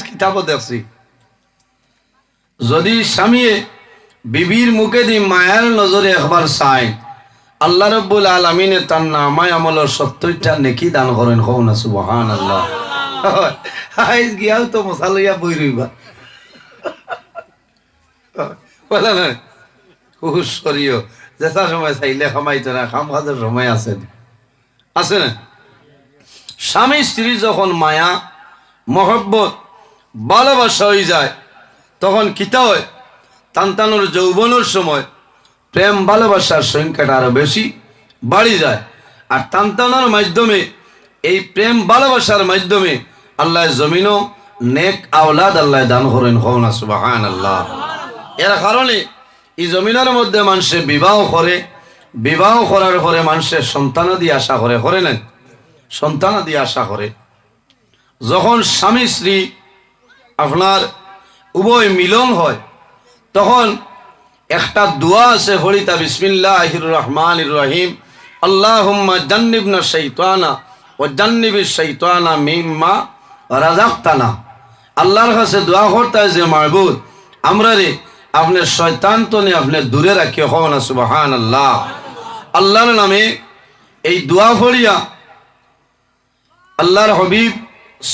কিতাবও দেখছি যদি স্বামী বিবির মুখে দি মায়ার নজরে একবার চায় আল্লাহ রাব্বুল আলামিনে তার নামায় আমলের 70টা নেকি দান করেন। কও না সুবহানাল্লাহ। আইজ গিয়াও তো মশা লইয়া বই রইবা বলে না হুশ করিও যেটা সময় চাইলে খামাইতো না, খাম খাদের সময় আছে আছে না। স্বামী স্ত্রী যখন মায়া মহব্বত ভালোবাসা হয়ে যায় তখন কিতা হয়, তান্তানোর যৌবনের সময় প্রেম ভালোবাসার সংখ্যাটা আরো বেশি বাড়ি যায়। আর তান্তানোর মাধ্যমে এই প্রেম ভালোবাসার মাধ্যমে আল্লাহ জমিনও নেক আওলাদ আল্লাহ দান করেন। কওনা সুবহানাল্লাহ। এর কারণে এই জমিনের মধ্যে মানুষে বিবাহ করে, বিবাহ করার পরে মানুষের সন্তানাদি আশা করে না, সন্তানাদি আশা করে। যখন স্বামী স্ত্রী আপনার উভয় মিলন হয় তখন একটা দোয়া আছে হরিতা বিসমিল্লাহির রহমানির রহিম আল্লাহুম্মা জান্নিবনা শাইতানা ওয়া জান্নিবিশ শাইতানা মিম্মা রাযাকতানা। আল্লাহর কাছে দোয়া করতে হয় যে মাহবুব আমরা রে আপনি শয়তান তো নে আপনি দূরে রাখিও। কও না সুবহানাল্লাহ। আল্লাহর নামে এই দোয়া পড়িয়া আল্লাহর হাবিব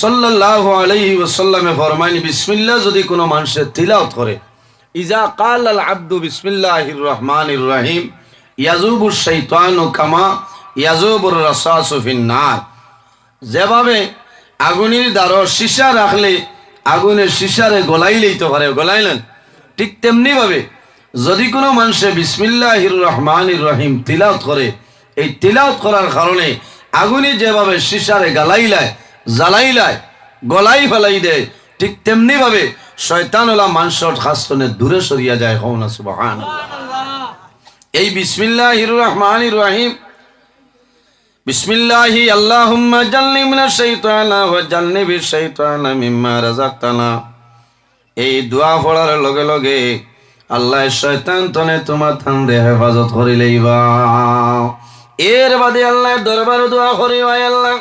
সাল্লাল্লাহু আলাইহি ওয়াসাল্লামে ফরমাইনি বিসমিল্লাহ যদি কোনো মানুষের তিলাওয়াত করে ইজা কাল আল আব্দু বিসমিল্লাহির রহমানির রহিম ইয়াজুবুশ শাইতানু কামা ইয়াজুবুর রাসাসু ফিন নার। যেভাবে আগুনের দ্বারা সীসা রাখলে আগুনের সীসারে গলাইলেই তো পারে, গলাইলেন, ঠিক তেমনি ভাবে যদি কোনো মানুষে বিসমিল্লাহির রহমানির রহিম তিলাওয়াত করে এই তিলাওয়াত করার কারণে আগুনে যেভাবে সীসারে গালাইলায় জ্বালাইলায় গলাই ফেলাই দেয় ঠিক তেমনি ভাবে শয়তান ওলা মানুষের খাস্তনে দূরে সরিয়া যায়। কও না সুবহানাল্লাহ। এই বিসমিল্লাহির রহমানির রহিম বিসমিল্লাহি আল্লাহুম্মা জান্নিবনা শাইতানা ওয়া জান্নিবিশ শাইতানা মিম্মা রাযাকতানা, এই দোয়া পড়ার লগে লগে আল্লাহ শয়তান তনে তোমার থানরে হেফাজত করি লইবা। এর বাদে আল্লাহর দরবারে দোয়া করি, ওয়া আল্লাহ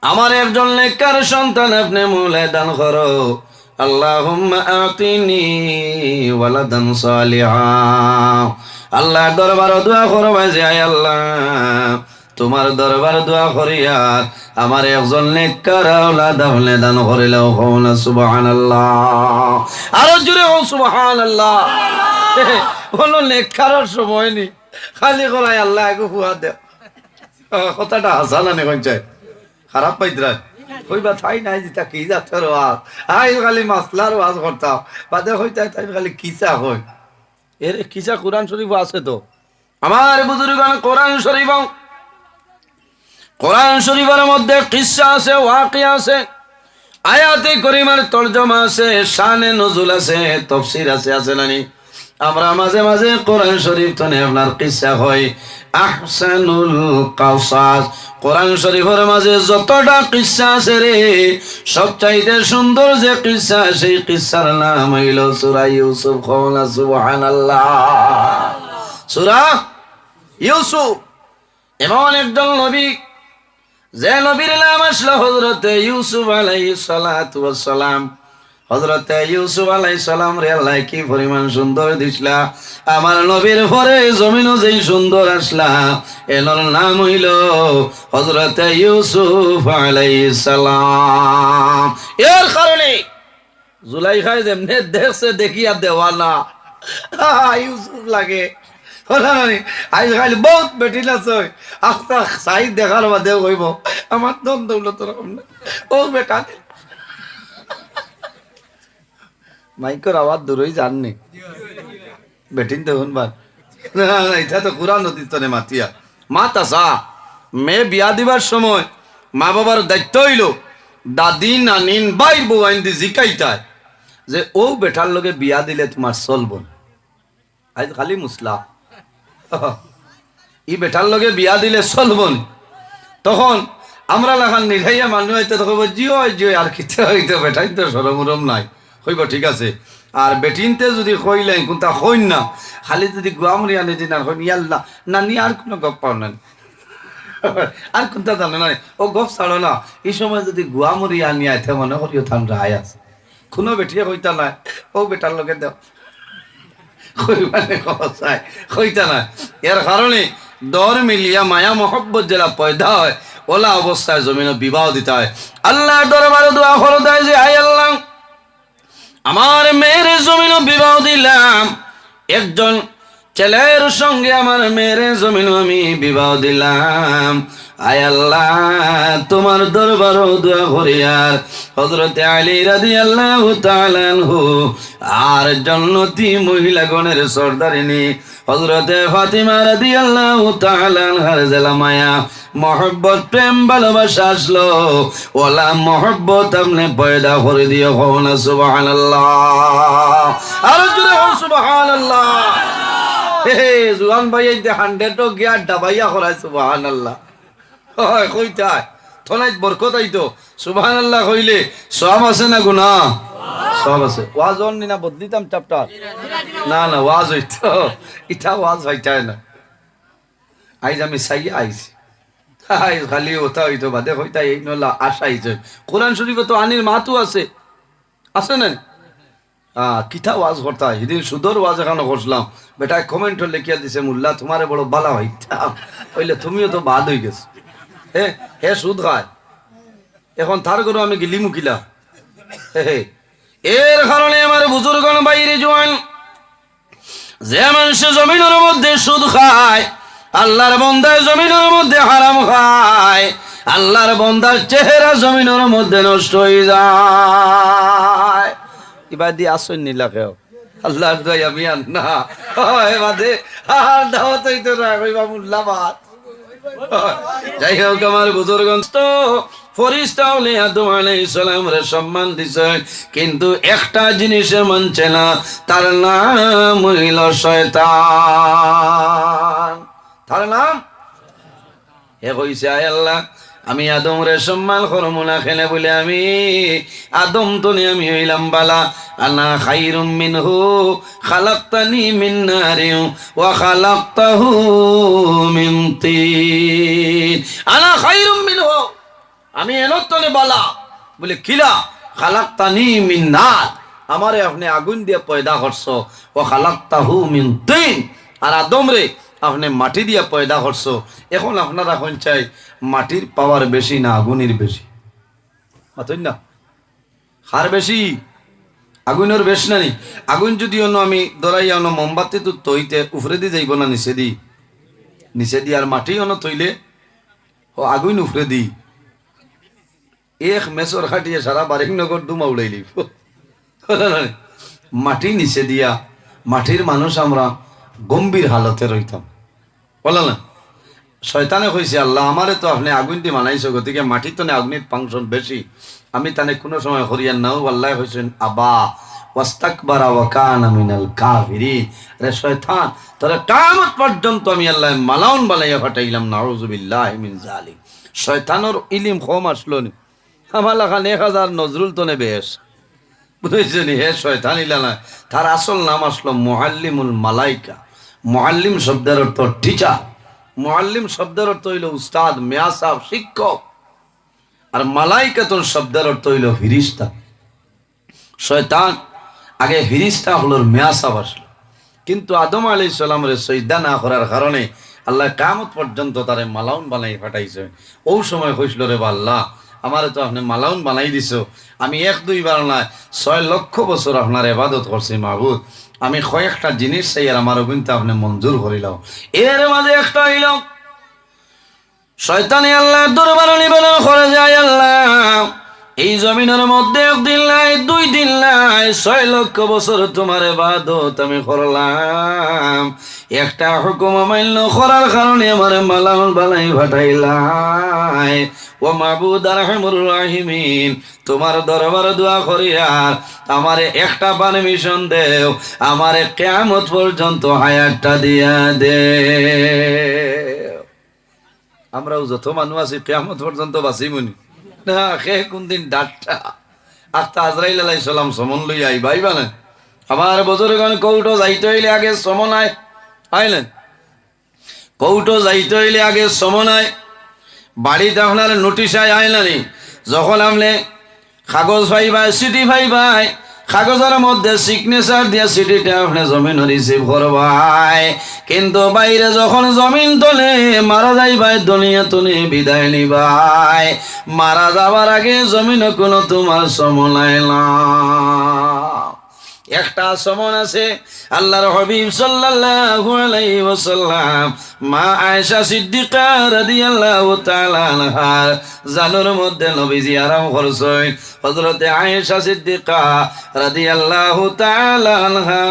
আমার একজন নেককার সন্তান আপনি মৌলা দান করো। আল্লাহুম্মা আতিনি ওয়ালাদান সালিহা। আল্লাহর দরবারে দোয়া করো যে আয় আল্লাহ তোমার দরবারে দোয়া করিয়া আমার একজন নেককার আওলাদ আপনি দান করিলাও। কও না সুবহানাল্লাহ। আরো জোরে কও সুবহানাল্লাহ। বলো নেককারের সময় নি খালি করাই আল্লাহ আগে হুয়া দে। কথাটা হাসানা নে কইছে খারাপ পাইতরা কইবা তাই নাই যেটা কি যাত্রার ওয়াজ আই খালি মাসলার ওয়াজ করতাম বাদে হইতা তাই খালি কিসা হয়। এর কিসা কোরআন শরীফ আছে তো আমার বুজুর্গান কোরআন শরীফ, কোরআন শরীফের মধ্যে কিসা আছে, ওয়াকিয়া আছে, আয়াতে করিমার তরজমা আছে, শানে নজুল আছে, তাফসীর আছে, আছে নানি। আমরা মাঝে মাঝে কোরআন শরীফ তনে আপনার কিসা হয় আহসানুল কাসাস। কোরআন শরীফের মাঝে যতটা কিসা আছে রে সবচাইতে সুন্দর যে কিসা সেই কিসার নাম হইল সূরা ইউসুফ। কও না সুবহানাল্লাহ। সূরা ইউসুফ এমন একজন নবী যে নবীর নাম আসলো হযরতে ইউসুফ আলাইহিস সালাতু ওয়াস সালাম। হযরতে ইউসুফ আলাইহিস সালাম রে আল্লাহ কি পরিমাণ সুন্দর দিছলা, আমার নবীর পরে জমিনও যেই সুন্দর আসলা এর নাম হইল হযরতে ইউসুফ আলাইহিস সালাম। এর কারণে জুলাইখায় যেমনে দেখছে দেখিয়া দেওয়ানা ইউসুফ লাগে আজ খালি বহুত বেটি নাচ আস্তা সাই দেখার বাদে কইব আমার দম দৌলত ও বেটা মাইকর আওয়াজ দূরই জাননি বেটিন তো শুনবার এটা তো কোরআন নদীতনে মাতিয়া মা তাসা মেয়ে বিয়া দিবার সময় মা বাবার দায়িত্ব হইল দাদি নানিন ভাই বউ আইন জিকাইতায় যে ও বেটার লগে বিয়া দিলে তোমার চলব। আজ খালি মুসলা ই বেটার লগে বিয়া দিলে চলব। তখন আমরা লাখান নিলাইয়া মানুষ হইতে তখন জিও জিও আর কিতে হইতে বেটাই তো সরমরম নাই হইব ঠিক আছে। আর বেটিনতে যদি কইলেন কোনটা হইন না খালি যদি গুয়ামরি আনে দিন আর হইন ইয়াল্লা নানি আর কোনো গপ পাও না আর কোনটা জানে না ও গপ ছাড়ো না। এই সময় যদি গুয়ামরি আনিয়া মনে করিও থাম রায় আছে কোনো বেটিয়ে কইতা নাই ও বেটার লোকে দেও কইবানে কসায় কইতা না। এর কারণে দর মিলিয়া মায়া মহব্বত জেলা পয়দা হয় ওলা অবস্থায় জমিনে বিবাহ দিতে হয়। আল্লাহ দরবারে দোয়া করে দেয় যে আয় আল্লাহ আমার মেয়ের জমিন বিবাহ দিলাম, একজন ছেলের সঙ্গে আমার মেয়ের জমিন আমি বিবাহ দিলাম। আয় আল্লাহ তোমার দরবার দোয়া করি আর হযরতে আলী রাদিয়াল্লাহু তাআলা আনহু আর জান্নাতি মহিলাগণের সর্দারিনী হযরতে ফাতিমা রাদিয়াল্লাহু তাআলা আনহার জালামায়া মোহব্বত প্রেম ভালোবাসা আসলো, ওলা মোহব্বত আপনি পয়দা করে দিও। হও না সুবহানাল্লাহ, আর জোরে হও সুবহানাল্লাহ। হে জুয়ান ভাই এই যে 100 গিয়া ডাবাইয়া করাই সুবহানাল্লাহ। হয় কইতাই থনাইত বরকত আইতো সুবহানাল্লাহ কইলে সওয়াব আছে না গুনাহ? সওয়াব আছে। ওয়াজ অন না বদলিতাম চ্যাপ্টার না না ওয়াজ হইতো, ইটা ওয়াজ হইতাই না। আইজ আমি সাইয়া আইছি খালি ওটা হইতো বাদে হইতা এই নলা আশা হইছে। কোরআন শরীফে তো আনির মাতু আছে আছে না? কিতা ওয়াজ করতা সেদিন সুদর ওয়াজ এখানে করছিলাম, বেটা কমেন্ট লিখিয়া দিছে মুল্লা তোমারে বড় বালা হইতাম, হইলে তুমিও তো বাদ হয়ে গেছো। হে সুদ খায় এখন তার করে আমি গিলি মুখিলা। এর কারণে আমার বুজুর্গণ বাইরে জোয়ান যে মানুষ জমিনের মধ্যে সুদ খায়, আল্লাহর বন্দার জমিনের মধ্যে হারাম খায়, আল্লাহর বন্দার চেহারা জমিনের মধ্যে নষ্ট হয়ে যায়। এবার দিয়ে আসন নিলা কেউ আল্লাহর দয় আমি আন না বাদে আর দাওয়াত হইতো না কইবা মুল্লাবাদ। যাই হোক আমার বুজুর্গণ তো ফেরেশতা আদম আলাইহিস সালামের সম্মান দিছে, কিন্তু একটা জিনিসে মানছে না, তার নাম হইল শয়তান। তার নাম হে কইছে আয় আল্লাহ আমি আদম রে সম্মান করবো না খেলে বলে আমি আদম তো আমি হইলাম বালা, আনা খাইরুম মিনহু খালাকতানি মিন নারিন ওয়া খালাকতাহু মিন তিন। আনা খাইরুম মিনহু আমি এনতনে বালা বলে কিলা খালাকতানি মিন নার আমারে আপনি আগুন দিয়ে পয়দা করছো, ওয়া খালাকতাহু মিন তিন আর আদম রে আপনি মাটি দিয়া পয়দা করছো। এখন আপনারা এখন চাই মাটির পাওয়ার বেশি না আগুনের বেশি? মাতই না হার বেশি আগুনের বেশি না নি? আগুন যদি অন্য আমি ধরাই অন্য মোমবাতি তো তৈতে উফরে দিয়ে যাইব না নিচে দি নিচে দি, আর মাটি অন্য তৈলে ও আগুন উফরে দি এক মেসর খাটিয়ে সারা বারিকনগর দুমা উড়াইলি। মাটি নিচে দিয়া মাটির মানুষ আমরা গম্ভীর হালতে রইতাম বলা না। শয়তানে কইছে আল্লাহ আমারে তো আপনি আগুন দিয়ে মানাইছো, গতিকে মাটি তো আগুনের ফাংশন বেশি, আমি তানে কোনো সময় হরিয়ান নাও। আল্লাহ কইছেন আবা ওয়াস্তাকবারা ওয়া কানা মিনাল কাফিরিন। রে শয়তান তোরা কিয়ামত পর্যন্ত আমি আল্লাহ মালাউন বানাইয়া ফাটাইলাম, নাউযুবিল্লাহি মিন যালিক। শয়তানের ইলম কম আসলো নি আমালা খান 1000 নজরুল তো বেশ বুঝেছেন। হে শয়তান ইলা না, তার আসল নাম আসলো মুআল্লিমুল মালাইকা। মুআল্লিম শব্দের অর্থ টিচার, মুআল্লিম শব্দের অর্থ হইল উস্তাদ মিয়া সাহেব শিক্ষক, আর মালাইকাতুন শব্দের অর্থ হইল ফিরিস্তা। শয়তান আগে ফিরিস্তা হলো মিয়া সাহেব আসলো, কিন্তু আদম আলাইহিস সালামের সজদা না করার কারণে আল্লাহ কিয়ামত পর্যন্ত তারে মালাউন বানাই পাঠাইছে। ওই সময় কইছিল রে আল্লাহ আমারে তো আপনি মালাউন বানাই দিছো, আমি 1-2 বার না 6 লক্ষ বছর আপনার ইবাদত করছি মাবুদ, আমি কয়েকটা জিনিস চাই আর আমার কিন্তু আপনি মঞ্জুর করিলাম। এর মাঝে একটা হইল শয়তানে আল্লাহর দরবারে নিবেদন করে যায় আল্লাহ এই জমিনের মধ্যে 1 দিন নাই 2 দিন নাই 6 লক্ষ বছর তোমার ইবাদত আমি করলাম, একটা হুকুম মান্য করার কারণে আমার মালাউন বানাই পাঠাইলাই। ও মাবুদ আরহামুর রাহিমিন তোমার দরবারে দোয়া করি আর আমারে একটা পারমিশন দেও, আমারে কিয়ামত পর্যন্ত হায়াতটা দিয়া দে। আমরাও যত মানুষ আছি কিয়ামত পর্যন্ত বাঁচিমুনি না, সে কোনদিন ডাক্তা আস্তা আজরাইল আলাইহিস সালাম সমন লই আইবা না। আমার বুজুর্গণ কৌটো যাইতে হইলে আগে সমন আইলেন, কৌটো যাইতে হইলে আগে সমন আয়, বাড়িতে আপনার নোটিশ আয় না নি। যখন আপনি কাগজ পাইবাই, চিঠি পাইবাই, কাগজের মধ্যে সিগনেচার দিয়া চিঠিটা আপনি জমিন রিসিভ করবাই, কিন্তু বাইরে যখন জমিন তলে মারা যাইবাই, দুনিয়া তুলে বিদায় নিবাই, মারা যাবার আগে জমিন কোনো তোমার সময় না। একটা সময় আছে আল্লাহর হাবিব সাল্লাল্লাহু আলাইহি ওয়াসাল্লাম মা আয়েশা সিদ্দিকা রাদিয়াল্লাহু তাআলা আনহা জানুর মধ্যে নবীজি আরাম করছেন। হযরতে আয়েশা সিদ্দিকা রাদিয়াল্লাহু তাআলা আনহা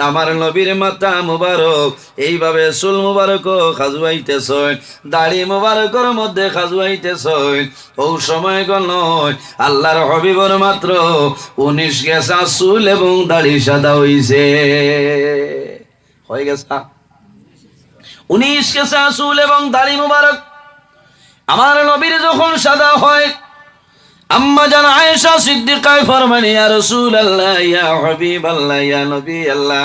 আমার নবীর মাথা মুবারক এইভাবে চুল মুবারক খাজুয়াইতেছেন, দাড়ি মুবারকের মধ্যে খাজুয়াইতেছেন। ও সময় গণ আল্লাহর হাবিবর মাত্র 19 গেছা চুল এবং দাড়ি সাদা হইছে, হয়ে গেছে 19 গেছা চুল এবং দাড়ি মুবারক আমার নবীর যখন সাদা হয়, আম্মা জান আয়েশা সিদ্দিকায় ফরমান, ইয়া রাসূলুল্লাহ, ইয়া হাবিবাল্লাহ, ইয়া নবী আল্লাহ,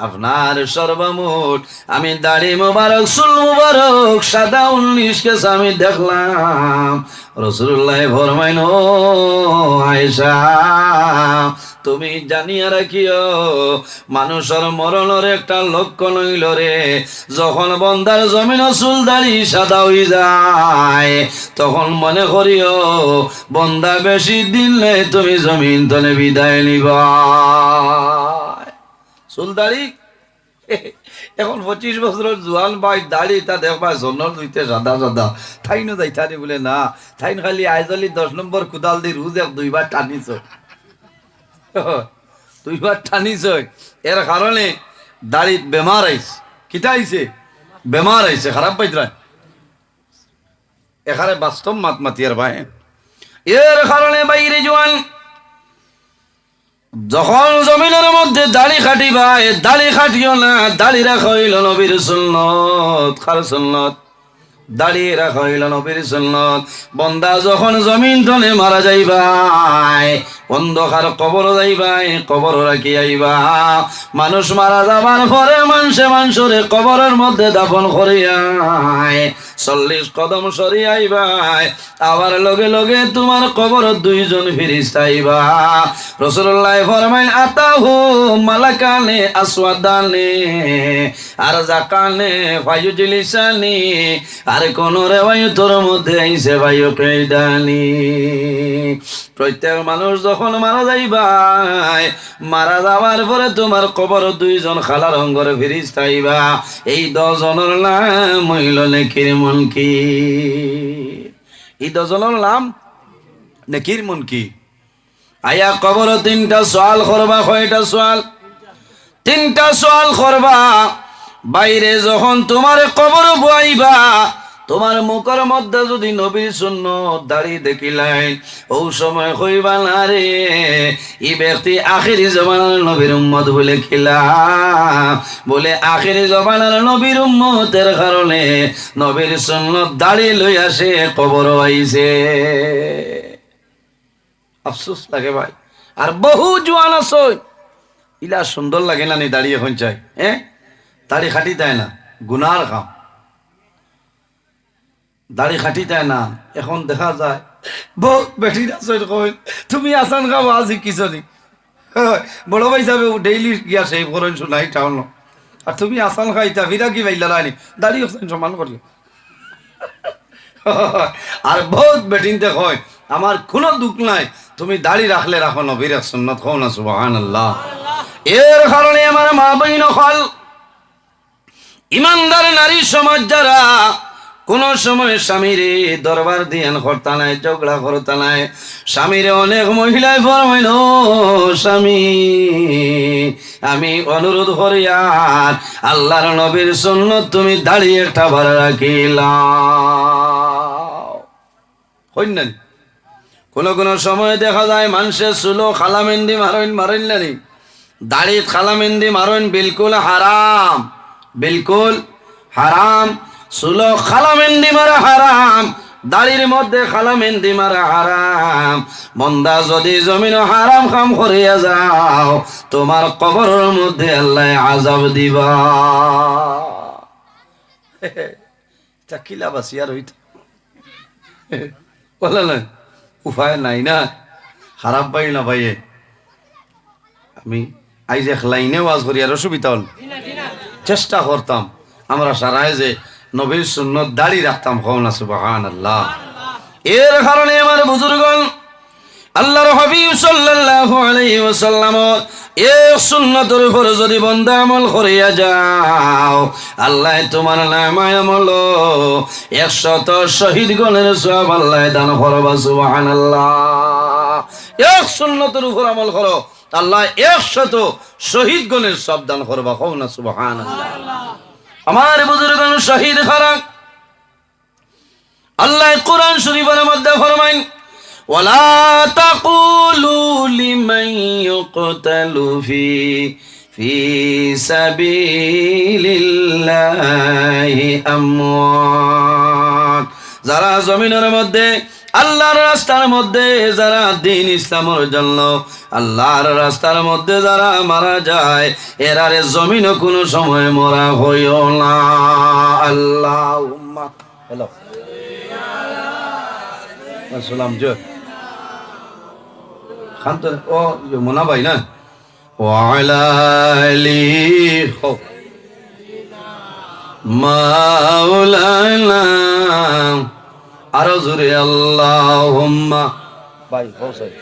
আপনার সর্বমোট আমি দাড়ি মুবারক চুল মুবারক সাদা 19 গেছে আমি দেখলাম। রাসূলুল্লাহ ফরমাইন, ও আয়েশা তুমি জানিয়া রাখিও, মানুষের মরণের একটা লক্ষণ হইল রে, যখন বন্দার জমিন চুল দাড়ি সাদা হয়ে যায় তখন মনে করিও বন্দা বেশি দিন নেই তুমি জমিন তলে বিদায় নিবা। চুল দাড়ি এখন 25 বছরের জোয়ান ভাই দাড়ি তা দেখবা জন্মর দুইতে সাদা সাদা, থাইনো যাইতানি বলে না, থাইন খালি আইজলি 10 নম্বর কুদাল দি রুজ 2বার টানিছ, 2বার টানিছ, এর কারণে দাড়িত বেমার আইছে। কিতা আইছে? বেমার আইছে, খারাপ পাইতরা এখানে বাস্তব মাত মাতিয়ার ভাই। এর কারণে বাইরে জোয়ান যখন জমিনের মধ্যে দাড়ি খাটিবা, দাড়ি খাটিও না, দাড়ি রাখা হইল নবীর সুন্নত। কার সুন্নত? দাঁড়িয়ে রাখা হইল নবীর সুন্নত। বন্দা যখন জমিন তলে মারা যাইবাই, অন্ধকার কবর যাইবাই, কবর রাখি আইবা, মানুষ মারা যাবার পরে মানুষরে কবরের মধ্যে দাফন করিয়াই 40 কদম সরিয়ে আইবাই, আবার লগে লগে তোমার কবর 2 জন ফেরেশতা আইবা। রাসূলুল্লাহ ফরমাইন, আতাহু মালাকানে আসওয়াদানে আর জাকানে ফায়ুজলিসানি, আর কোন রেওয়ায়তের মধ্যে আইছে ভাইও কইদানি। প্রত্যেক মানুষ যখন মারা যাইবাই, মারা যাওয়ার পরে তোমার কবর 2 জন খালা রঙের ফেরেশতা আইবা। এই 10 জনের নাম হইল নেকির মুনকির। এই 10 জনের নাম নেকির মুনকির। আয়া কবর 3টা সওয়াল করবা। কয়টা সওয়াল? 3টা সওয়াল করবা। বাইরে যখন তোমার কবর বইবা, তোমার মুখের মধ্যে যদি নবীর সুন্নত দাড়ি দেখিলাই, ও সময় কইবা না রে এই ব্যক্তি আখিরি জমানার নবীর উম্মত বলে খিলা, বলে আখিরি জমানার নবীর উম্মতের কারণে নবীর সুন্নত দাড়ি লই আসে কবর আইছে। আফসোস লাগে ভাই। আর বহু জোয়ান আছে ইলা সুন্দর লাগে না, নি দাড়ি এখন চাই, দাড়ি খাটি দেয় না, গুনার কাম, দাড়ি খাটি দেয় না। এখন দেখা যায় বহুত বেটি তুমি আসান খাও আজি কিসনি বড় ভাই যাবে ডেইলি গিয়া সেই করেন শুনাই টাউন, আর তুমি আসান খাইতা ফিরা কি বাইলা রানি দাড়ি সমান করলে। আর বহুত বেটিনতে কয় আমার কোনো দুঃখ নাই, তুমি দাড়ি রাখলে রাখো, নবীর সুন্নাত খাও না, সুবহানাল্লাহ। এর কারণে আমার মা বহিন হল ইমানদার নারী সমাজ যারা কোন সময় স্বামীরে দরবার দিয়ান করতা নাই, ঝগড়া করতা নাই, স্বামীরে অনেক মহিলায় ফরমাইল, স্বামী আমি অনুরোধ করি আর আল্লাহর নবীর সুন্নত তুমি দাঁড়িয়ে একটা ভাড়া রাখিলাম। হইনা কোন কোন সময় দেখা যায় মানুষের চুলো খালামেন্দি মারেন না, দাড়িত খালামেন্দি মারেন, বিলকুল হারাম, বিলকুল হারাম। চুলো খালামেন্দি মারা হারাম, দাড়ির মধ্যে খালামেন্দি মারা হারাম। বন্দা যদি জমিন হারাম কাম করিয়া যাও, তোমার কবরের মধ্যে আল্লাহ আযাব দিবা। চাকিলা বাসিয়ার হইত বলে না, উপায় নাই না, খারাপ পাই না ভাইয়ে আমি আইজ এক লাইনে ওয়াজ করি আর অসুবিধা হল চেষ্টা করতাম আমরা সারায় যে নবীর সুন্নত দাড়ি রাখতাম কওনা সুবহানাল্লাহ এর কারণে আমার বুজুর্গণ আল্লাহর হাবিব সাল্লাল্লাহু আলাইহি ওয়াসাল্লাম এই সুন্নতের উপর যদি বান্দা আমল করিয়া যাও আল্লাহ তোমার নামায় আমল 100 শহীদগণের সওয়াব আল্লাহ দান করবা সুবহানাল্লাহ এক সুন্নতের উপর আমল করো আল্লাহ 100 শহীদগণের সওয়াব দান করবা কওনা সুবহানাল্লাহ আমার বুজুর্গগণ শহীদ খারাক আল্লাহ কোরআন শরীফের মধ্যে ফরমায় ولا تقولوا لمن يقتل في سبيل الله أموات যারা জমিনের মধ্যে আল্লাহর রাস্তার মধ্যে যারা দ্বীন ইসলামের জন্য আল্লাহর রাস্তার মধ্যে যারা মারা যায় এরারে জমিনও কোনো সময় মরা হইও না আল্লাহুম্মা হ্যালো আসসালাম জয় খান্ত ও মোনা ভাই না ওয়ালা আলি মাওলানা আরো জোরে আল্লাহুম্মা ভাই হোসেন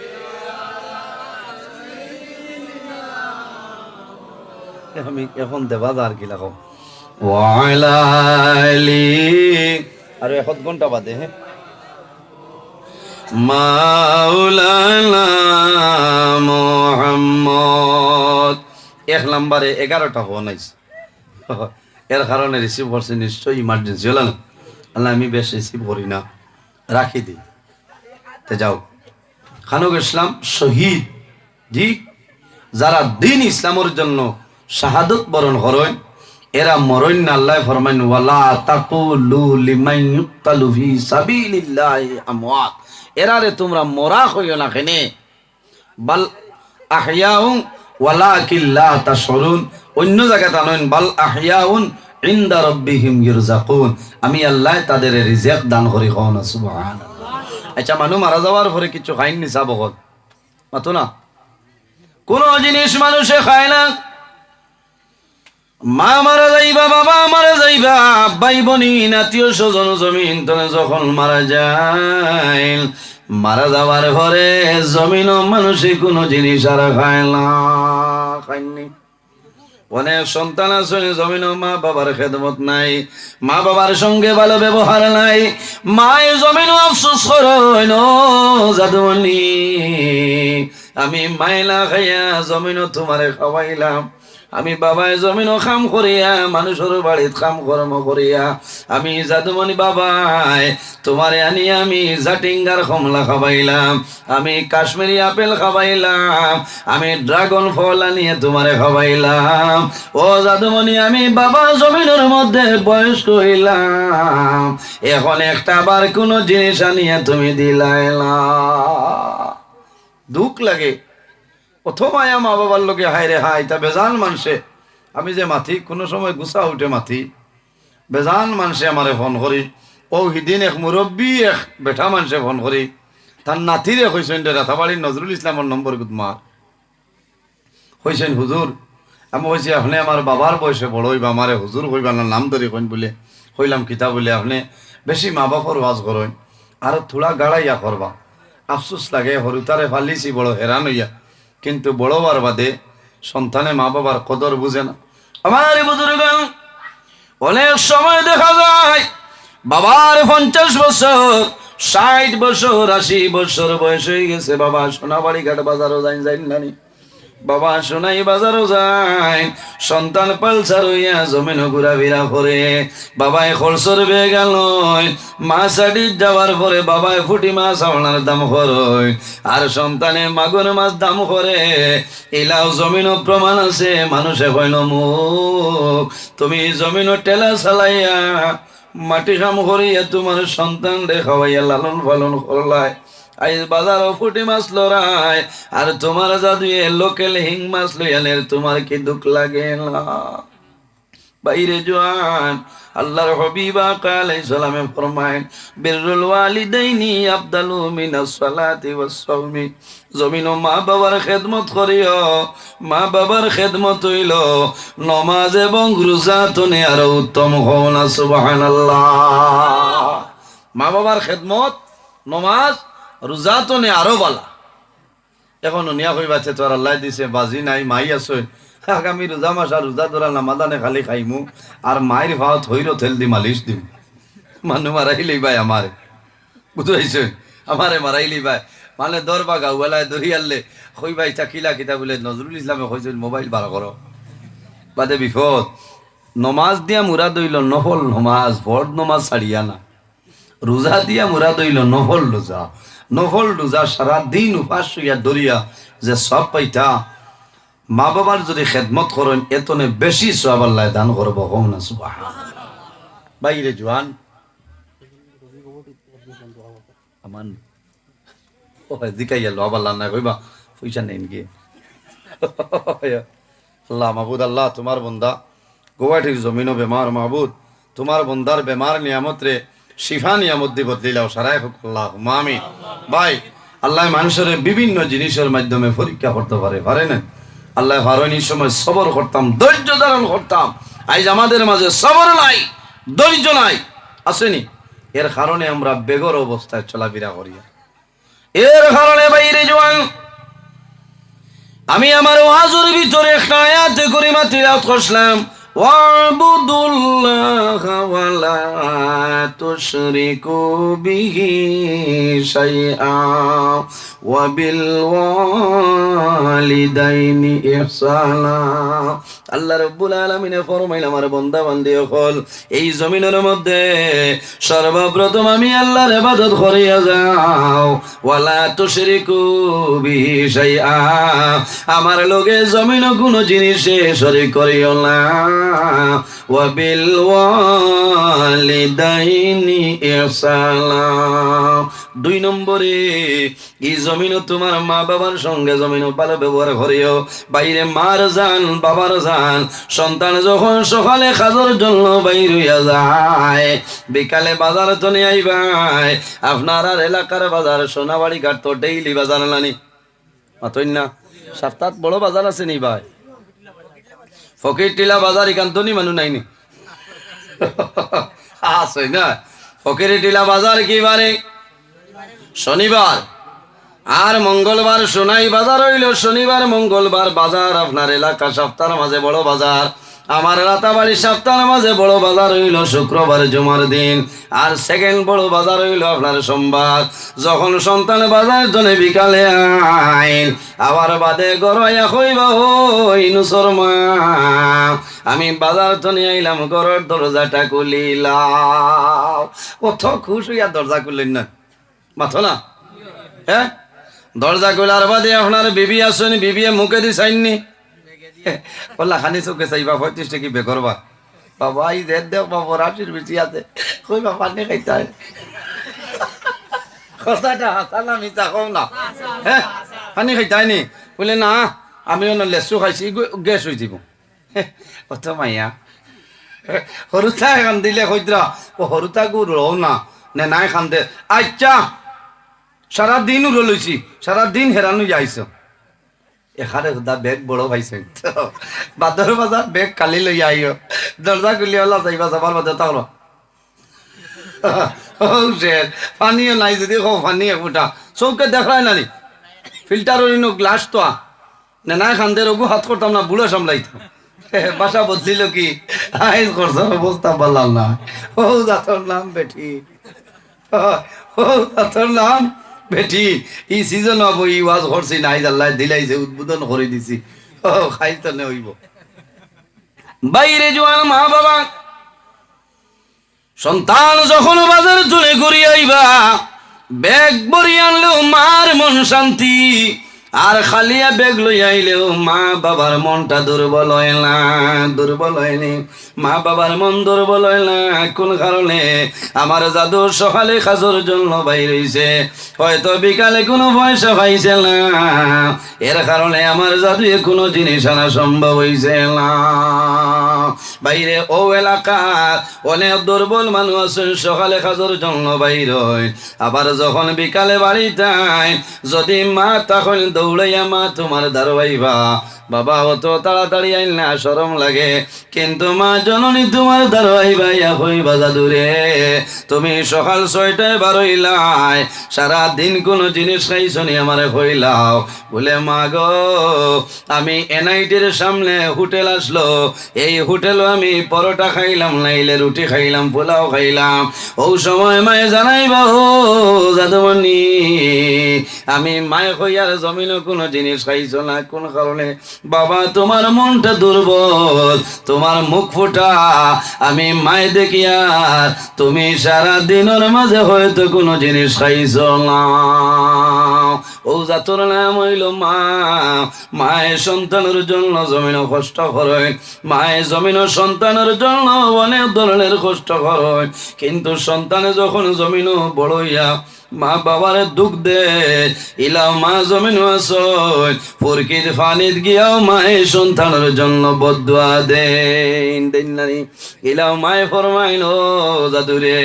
আমি এখন দেবা আর কি লাগাও ওয়ালা আলি আর এক ঘন্টা বাদে হ্যাঁ মাওলানা মুহাম্মদ 1 নম্বরে 11টা ফোন আইছে এর কারণে রিসিভ করছে নিশ্চয়ই ইমার্জেন্সি হলো না আল্লাহ আমি বেশ রিসিভ করি না রাখি দিই তে যাও খানুক ইসলাম শহীদ জি যারা দ্বীন ইসলামের জন্য শাহাদত বরণ করেন এরা মরণ না আল্লাহ ফরমান ওয়ালা তাকুলু লিমান ইউক্তালু ফি সাবিলিল্লাহি আমওয়াত এরারে তোমরা মরা হইও না কেনে বাল আহইয়াউন ওয়ালাকিন লা তাশউরুন অন্য জায়গায় তানন বাল আহইয়াউন ইনদা রাব্বিহিম ইরযাকুন আমি আল্লাহ তাদের রিজিক দান করি কওনা সুবহানাল্লাহ আচ্ছা মানুষ মারা যাওয়ার পরে কিছু খাইন নি সাবগত মাতো না কোন জিনিস মানুষে খায় না মা মারা যাইবা বাবা মারা যাইবা ভাই বোনি আত্মীয় স্বজন জমিন তলে যখন মারা যায় মারা যাওয়ার পরে জমিন মানুষে কোনো জিনিস আর খায় না খায়নি অনেক সন্তান আছে জমিন মা বাবার খেদমত নাই মা বাবার সঙ্গে ভালো ব্যবহার নাই মায়ের জমিন আফসোস করেন জাদুমণি আমি মাইলা খাইয়া জমিন তোমারে খাওয়াইলাম আমি বাবায় জমিনও কাম করিয়া মানুষের বাড়িত কাম কর্ম করিয়া আমি জাদুমণি বাবায় তোমারে আনি আমি জাটিঙ্গার কমলা খাবাইলাম আমি কাশ্মীরি আপেল খাবাইলাম আমি ড্রাগন ফল আনিয়ে তোমারে খাবাইলাম ও জাদুমণি আমি বাবা জমিনের মধ্যে বয়স্ক হইলাম এখন একটা আবার কোনো জিনিস আনিয়ে তুমি দিলাইলা দুঃখ লাগে প্রথম আয়া মা বাবার লোকে হায় রে হাই তা বেজান মানুষে আমি যে মাথি কোনো সময় গুছা উঠে মাথি বেজান মানুষে আমারে ফোন করি ও সিদিন এক মুরব্বী এক বেঠা মানুষে ফোন করি তার নাতিরে কইছেন রাথাবাড়ির নজরুল ইসলামের নম্বর গুদমার কইছেন হুজুর আমি কইছি আপনি আমার বাবার বয়সে বড় হইবা আমারে হুজুর কইবা না নাম ধরে কইন বলে কইলাম কিতাব বলে আপনি বেশি মা বাবার ওয়াজ করেন আর থোড়া গাড়াইয়া করবা আফসোস লাগে হরুতারে ফালিছি বড় হেরান হইয়া কিন্তু বড়বার বাদে সন্তানে মা বাবার কদর বুঝে না আমার বুজুর্গ অনেক সময় দেখা যায় বাবার 50 বছর 60 বছর 80 বছর বয়স হয়ে গেছে বাবা সোনাবাড়ি ঘাট বাজারও যাই নানি বাবা সোনাই বাজারও যায় সন্তান পালসার হইয়া জমিন ঘুরাফেরা করে বাবায় খরচর বেয়ে গেল মাছ আড়ি যাওয়ার পরে বাবায় ফুটি মাছ আপনার দাম করয় আর সন্তানে মাগুর মাছ দাম করে এলাও জমিনও প্রমাণ আছে মানুষে হইল মুখ তুমি জমিনও টেলা চালাইয়া মাটি কাম করিয়া তোমার সন্তান রে খাওয়াইয়া লালন পালন করলায় আইজ বাজারও ফুটি মাছ লড়াই আর তোমার জাদুয়ে লোকেল হিং মাছ লইয়ানের তোমার কি দুঃখ লাগে না বাইরে জওয়ান আল্লাহর হাবিব আলাইহিস সালামে ফরমায় বিররুল ওয়ালিদাইনি আফদালু মিনাস সালাতি ওয়াস সাওমি। জমিন ও মা বাবার খেদমত করিও, মা বাবার খেদমত হইল নমাজ এবং রোজা তনে আরো উত্তম হও না সুবহানাল্লাহ। মা বাবার খেদমত নমাজ রোজা তনে আরো বালা। এখন নিয়া কইবাছে তোর আল্লাহ দিছে বাজি নাই মাই আছে আগামী রোজা মাস আর রোজা ধরা নামাদানে খালি খাইমু আর মায়ের ভাও থইর তেল দি মালিশ দিম। মানুষ মারাইলি ভাই আমারে বুঝাইছে আমারে মারাইলি ভাই মানে দরবা গাউলায় দরিয়ালে কই ভাই চাকিলা কিতা বলে নজরুল ইসলামে কইছিল মোবাইল বার করো বাদে বিপদ। নমাজ দিয়া মুরাদ হইল নফল নমাজ, ফরজ নমাজ ছাড়িয়া না। রোজা দিয়া মুরাদ হইল নফল রোজা, নফল রোজা সারা দিন উপাস হইয়া দরিয়া যে সব পাইতা। মা বাবার যদি খেদমত করেন এতনে বেশি সওয়াব আল্লাহ দান করব হোম না সুবহানাল্লাহ। বাইরে জওয়ান আমান ও দিকাই আল্লাহ আল্লাহ না কইবা পয়সা নেন কি আল্লাহ মাহবুদ আল্লাহ তোমার বন্দা গোয়াটির জমিনও বেমার মাহবুদ তোমার বন্দার বেমার নিয়ামত রে শিফা নিয়ামত দি বদলিলাও সারাই হোক আল্লাহ আমিন। ভাই আল্লাহ মানুষের বিভিন্ন জিনিসের মাধ্যমে পরীক্ষা করতে পারে না। আল্লাহ হারানির সময় সবর করতাম, ধৈর্য ধারণ করতাম। আজ আমাদের মাঝে সবর নাই, ধৈর্য নাই, আসেনি। এর কারণে আমরা বেগর অবস্থায় চলাফেরা করি। এর কারণে বাইরে জওয়ান আমি আমার ওয়াজের ভিতরে একটা আয়াত করিমা তিলাওয়াত করলাম, ওয়াবুদুল্লাহ ওয়ালা তুশরিকু বিহি শাইআ ওয়া বিল ওয়ালিদাইনি ইহসানা। আল্লাহ রাব্বুল আলামিন ফরমাইল আমার বান্দা বান্দি হল এই জমিনের মধ্যে সর্বপ্রথম আমি আল্লাহর ইবাদত করিয়া যাও, ওয়ালা তুশরিকু বিহি শাইআ আমার লগে জমিন কোন জিনিসে শরীক করিও না, ওয়া বিল ওয়ালিদাইনি ইহসানা। 2 নম্বরে এই জমিন তোমার মা বাবার সঙ্গে জমিন ভালো ব্যবহার করিও। বাইরে মার জান বাবার জান সন্তান যখন সকালে কাজের জন্য বাইর হইয়া যায় বিকালে বাজার তো নিয়ে আইবাই। আপনার আর এলাকার বাজার সোনাবাড়ি ঘাট তো ডেইলি বাজার নানি মাতই না, সপ্তাহ বড় বাজার আছে নি ভাই? ফকির টিলা বাজার এখান্তনি মানুষ নাইনি আছে না। ফকির টিলা বাজার কি বারে? শনিবার আর মঙ্গলবার। সোনাই বাজার হইল শনিবার মঙ্গলবার বাজার। আপনার এলাকা সপ্তাহের মাঝে বড় বাজার, আমার রাতাবাড়ি সপ্তাহের মাঝে বড় বাজার হইল শুক্রবার জুমার দিন। আর সেকেন্ড বড় বাজার হইল আপনার সোমবার। যখন সন্তান বাজার জন্য বিকালে আইন আবার বাদে গড়াইয়া কইবা হই নুসর মা আমি বাজার তো নিয়ে আইলাম, ঘরের দরজাটা খুলিলাম। কত খুশ হইয়া দরজা খুললেন না মাথো না? হ্যাঁ, দরজা খোলার বাদে আপনার বিবি আসেন, বিবি মুখে দি চাইননি বললা খানি চোখে চাইবা 35 টাকি বে করবা। বাবা এই দেখ বাবা রাশির বেশি আছে কইবা পানি খাইতে হয় কথাটা হাসানা মিথ্যা কও না। হ্যাঁ, পানি খাইতে হয়নি বলে না আমি লেচু খাইছি গ্যাস হয়ে যাব। অত মাইয়া সৰুতা খান দিলে কইদ্রা ও সৰুতা গু রও না নে নাই খান দে। আচ্ছা সারাদিন রলইছি, সারাদিন হেরানো যাইছ এখানে হুদা বেগ বড় পাইছে বাদর বাজার বেগ কালি লই আইও দরজা খুলি হলা যাইবা যাবার বাদে তাহলে পানিও নাই যদি পানি একটা চৌকে দেখায় নানি ফিল্টার গ্লাস তো না নাই খান্দে রঘু হাত করতাম না বুড়ো সামলাইতাম। বাসা বদলিল কি আইন করছো অবস্থা বললাম না। ও জাতর নাম বেঠি, ও জাতর নাম বেঠি। এই সিজন হবো ই ওয়াজ করছি না আল্লাহ দিলাইছে উদ্বোধন করে দিছি। ও খাইতে নে হইব। বাইরে জোয়ান মা বাবা সন্তান যখন বাজার চলে ঘুরি আইবা ব্যাগ বড়ি আনলেও মার মন শান্তি। আর খালিয়া বেগ লই আইলেও মা বাবার মনটা দুর্বল হয় না, দুর্বল হয়নি। মা বাবার মন দুর্বল হয় না কোন কারণে? আমার জাদু সকালে খাজর জন্য বাইর হইছে, হয়তো বিকালে কোনো পয়সা পাইছে না, এর কারণে আমার জাদু কোনো জিনিস আনা সম্ভব হইছে না। বাইরে ও এলাকার অনেক দুর্বল মানুষ আছেন, সকালে খাজর জন্য বাইর হয়, আবার যখন বিকালে বাড়িতে আয়, যদি মা তখন দৌড়াইয়া মা তোমার দাঁড়াইবা, বাবা অত তাড়াতাড়ি আইল না, শরম লাগে। কিন্তু মা জননী তোমার দাঁড়াইবা হইবা জাদুরে, তুমি সকাল 6টায় বারইলাই, সারা দিন কোনো জিনিস খাইছনি আমারে হইলাও। বলে মা গো, আমি এনআইটির সামনে হোটেল আসলো, এই হোটেলও আমি পরোটা খাইলাম, নাইলে রুটি খাইলাম, পোলাও খাইলাম। ও সময় মায়ে জানাইবা, ও জাদুমণি আমি মায়ে হইয়ার জমিনও কোনো জিনিস খাইছ না, কোন কারণে? বাবা তোমার মনটা দুর্বল, তোমার মুখ ফোটা আমি মায়ে দেখি, আর তুমি সারা দিনের মাঝে হয়তো কোনো জিনিস খাইছ না। ও জাতর নাম হইল মা। মায়ের সন্তানের জন্য জমিন কষ্ট করে, মায়ের জমিন সন্তানের জন্য অনেক ধরনের কষ্ট করে, কিন্তু সন্তানে যখন জমিন বড় হইয়া মা বাবার দুঃখ দে, ইলাও মা জমিন আসয় ফরকির ফানিত গিয়াও মায়ের সন্তানের জন্য বদুয়া দেন দেন নানি। ইলাও মায়ে ফরমাইল, জাদুরে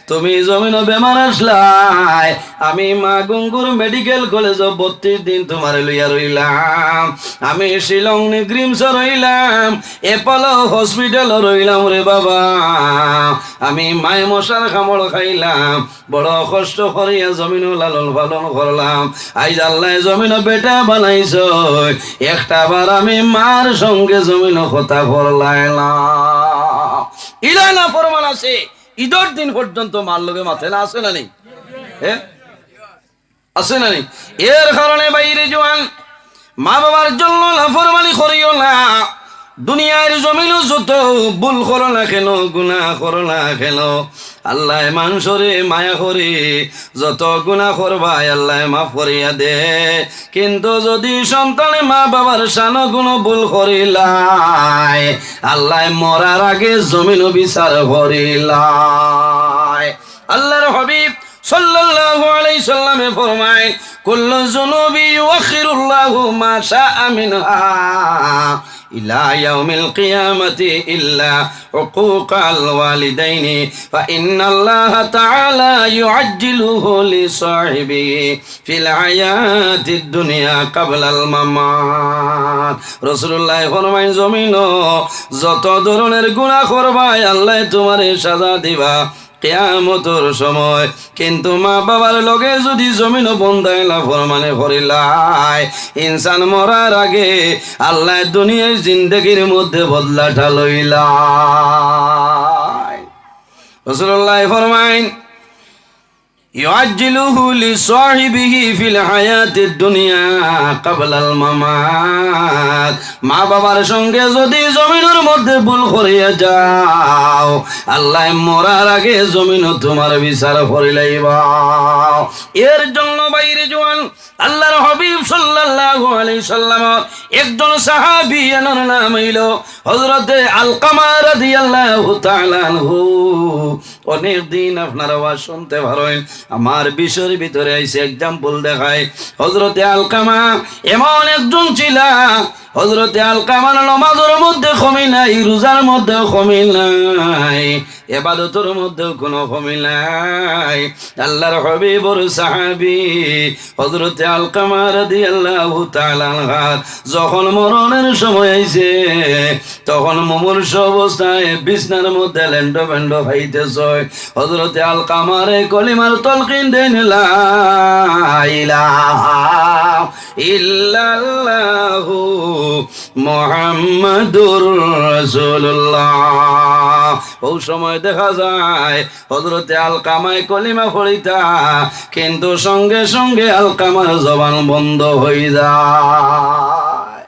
তুমি জমিন বেমার আসলাই, আমি মা গঙ্গুর মেডিকেল কলেজ 32 দিন তোমার লইয়া রইলাম, আমি শিলং নিগ্রিমস রইলাম, এপোলো হসপিটাল রইলাম রে বাবা, আমি মায়ে মশার কামড় খাইলাম, বড় কষ্ট করিয়া জমিন লালন পালন করলাম। আইজ আল্লাহ জমিন বেটা বানাইছ, একটা বার আমি মার সঙ্গে জমিন কথা করলাম। ইলানা ফরমান আছে, ঈদের দিন পর্যন্ত মার লোকে মাথে না, আছে না নেই? হ্যাঁ আছে না নেই? এর কারণে বাইরে জোয়ান মা বাবার জন্য লাফরমানি করিও না। দুনিয়ার জমিন যত ভুল করো না কেন, গুনাহ করো না কেন, আল্লাহ মানুষরে মায়া করে, যত গুনাহ করবাই আল্লাহ মাফ করিয়া দে। কিন্তু যদি সন্তানে মা বাবার সানো কোনো ভুল করিলাই, আল্লাহ মরার আগে জমিন বিচার করিলাই। আল্লাহর হাবিব সাল্লাল্লাহু আলাইহি সাল্লামে ফরমায়, কুল্লু যুনুবি ইউখিরুল্লাহু মা শাআ মিনহা ইলা ইয়াউমিল কিয়ামাতি ইল্লা উকুকাল ওয়ালিদাইনি ফা ইন্নাল্লাহা তাআলা ইউআজ্জিলুহু লিসাহিবিহি ফিল হায়াতিদ দুনিয়া ক্বাবলাল মামাত। রাসূলুল্লাহ ফরমায়, জমিনো যত ধরনের গুনাহ করবাই আল্লাহ তোমারে সাজা দিবা কিয়ামতের সময়, কিন্তু মা বাবার লগে যদি জমিন বন্ধাই না ফরমানে করিলাই, ইনসান মরার আগে আল্লাহ দুনিয়ার জিন্দেগির মধ্যে বদলাটা লইলাই। রাসূলুল্লাহ ফরমায়, ইউআজ্জিলুহু লিসাহিবিহি ফিল হায়াতিদ দুনিয়া ক্বাবলাল মামাত। মা বাবার সঙ্গে যদি জমিনের মধ্যে ভুল করিয়া যাও, আল্লাহ মরার আগে জমিন তোমার বিচার করিলাইবা। এর জন্য বাইরে জোয়ান আল্লাহর হাবিব সাল্লাল্লাহু আলাইহি সাল্লাম একজন সাহাবী, এনার নাম হইল হযরতে আলকামা রাদিয়াল্লাহু তাআলা আনহু। অনেক দিন আপনারা আওয়াজ শুনতে পারেন, আমার বিষয়ের ভিতরে আইসে এক্সাম্পল দেখায়। হযরতে আলকামা এমন একজন ছিল, হযরতে আলকামার নামাজের মধ্যে কমি নাই, রোজার মধ্যেও কমি নাই, ইবাদতের মধ্যেও কোনো কমি নাই। আল্লাহর হাবিবর সাহাবী হযরতে আলকামা রাদিয়াল্লাহু তাআলা আনহু যখন মরণের সময় আইছে, তখন মুমূর্ষ অবস্থায় বিছনার মধ্যে লেন্ড বেন্ড খাইতেছে। হযরতে আলকামারে কলিমার তালকিন দেন, লা ইলাহা ইল্লাল্লাহু মুহাম্মাদুর রাসূলুল্লাহ। ওই সময় দেখা যায় হযরতে আলকামায় কলিমা পড়িতা, কিন্তু সঙ্গে সঙ্গে আলকামার জবান বন্ধ হয়ে যায়।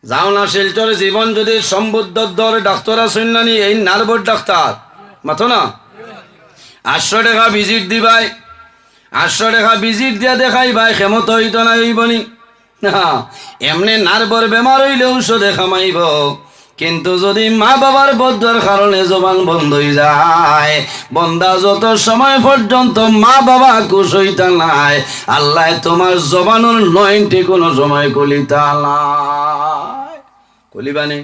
যাও না শিলচরে জীবন যদি সম্বুদ্ধ দর ডাক্তার আছেন না, এই নার্ভর ডাক্তার মাথো না, 800 টাকা ভিজিট দিবাই, 800 টাকা ভিজিট দিয়া দেখাই ভাই ক্ষমত হইতো না হইবনি না এমনি নার্ভর বেমার হইলে ঔষধে খামাইব কিন্তু যদি মা বাবার বদ্দার কারণে জবান বন্ধ হয়ে যায় বন্দা যত সময় পর্যন্ত মা বাবা খুশ হইতা নাই আল্লাহ তোমার জবানোর 90 কোনো সময় কলিতা নাই কলিবানি